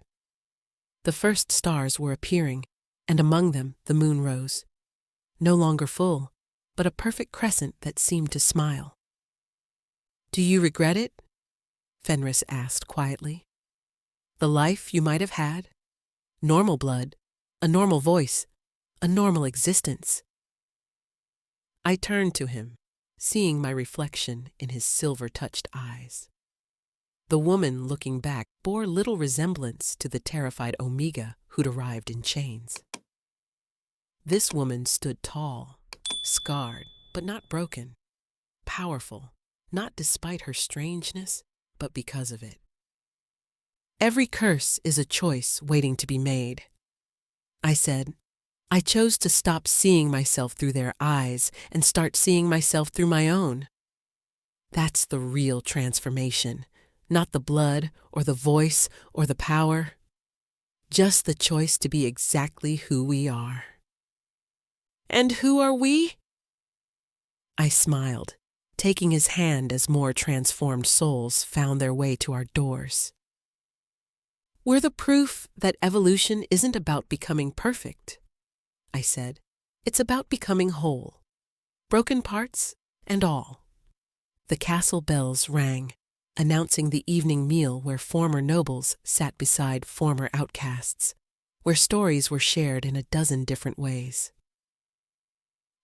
The first stars were appearing, and among them the moon rose. No longer full, but a perfect crescent that seemed to smile. Do you regret it? Fenris asked quietly. The life you might have had? Normal blood, a normal voice, a normal existence. I turned to him, seeing my reflection in his silver-touched eyes. The woman looking back bore little resemblance to the terrified Omega who'd arrived in chains. This woman stood tall, scarred, but not broken, powerful, not despite her strangeness, but because of it. Every curse is a choice waiting to be made, I said. I chose to stop seeing myself through their eyes and start seeing myself through my own. That's the real transformation, not the blood or the voice or the power, just the choice to be exactly who we are. And who are we? I smiled, taking his hand as more transformed souls found their way to our doors. We're the proof that evolution isn't about becoming perfect, I said. It's about becoming whole, broken parts and all. The castle bells rang, announcing the evening meal where former nobles sat beside former outcasts, where stories were shared in a dozen different ways.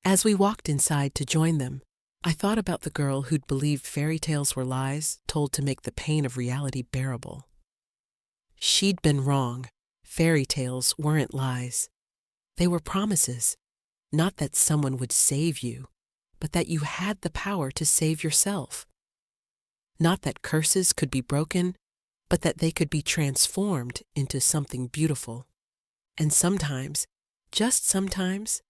As we walked inside to join them, I thought about the girl who'd believed fairy tales were lies told to make the pain of reality bearable. She'd been wrong. Fairy tales weren't lies. They were promises, not that someone would save you, but that you had the power to save yourself. Not that curses could be broken, but that they could be transformed into something beautiful. And sometimes, just sometimes,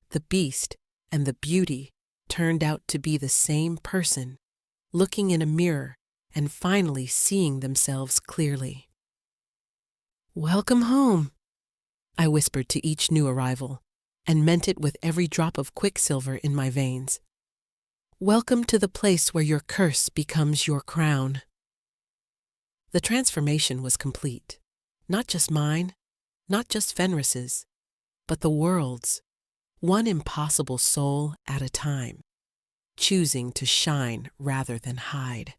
the beast and the beauty turned out to be the same person, looking in a mirror and finally seeing themselves clearly. Welcome home, I whispered to each new arrival, and meant it with every drop of quicksilver in my veins. Welcome to the place where your curse becomes your crown. The transformation was complete, not just mine, not just Fenris's, but the world's, one impossible soul at a time, choosing to shine rather than hide.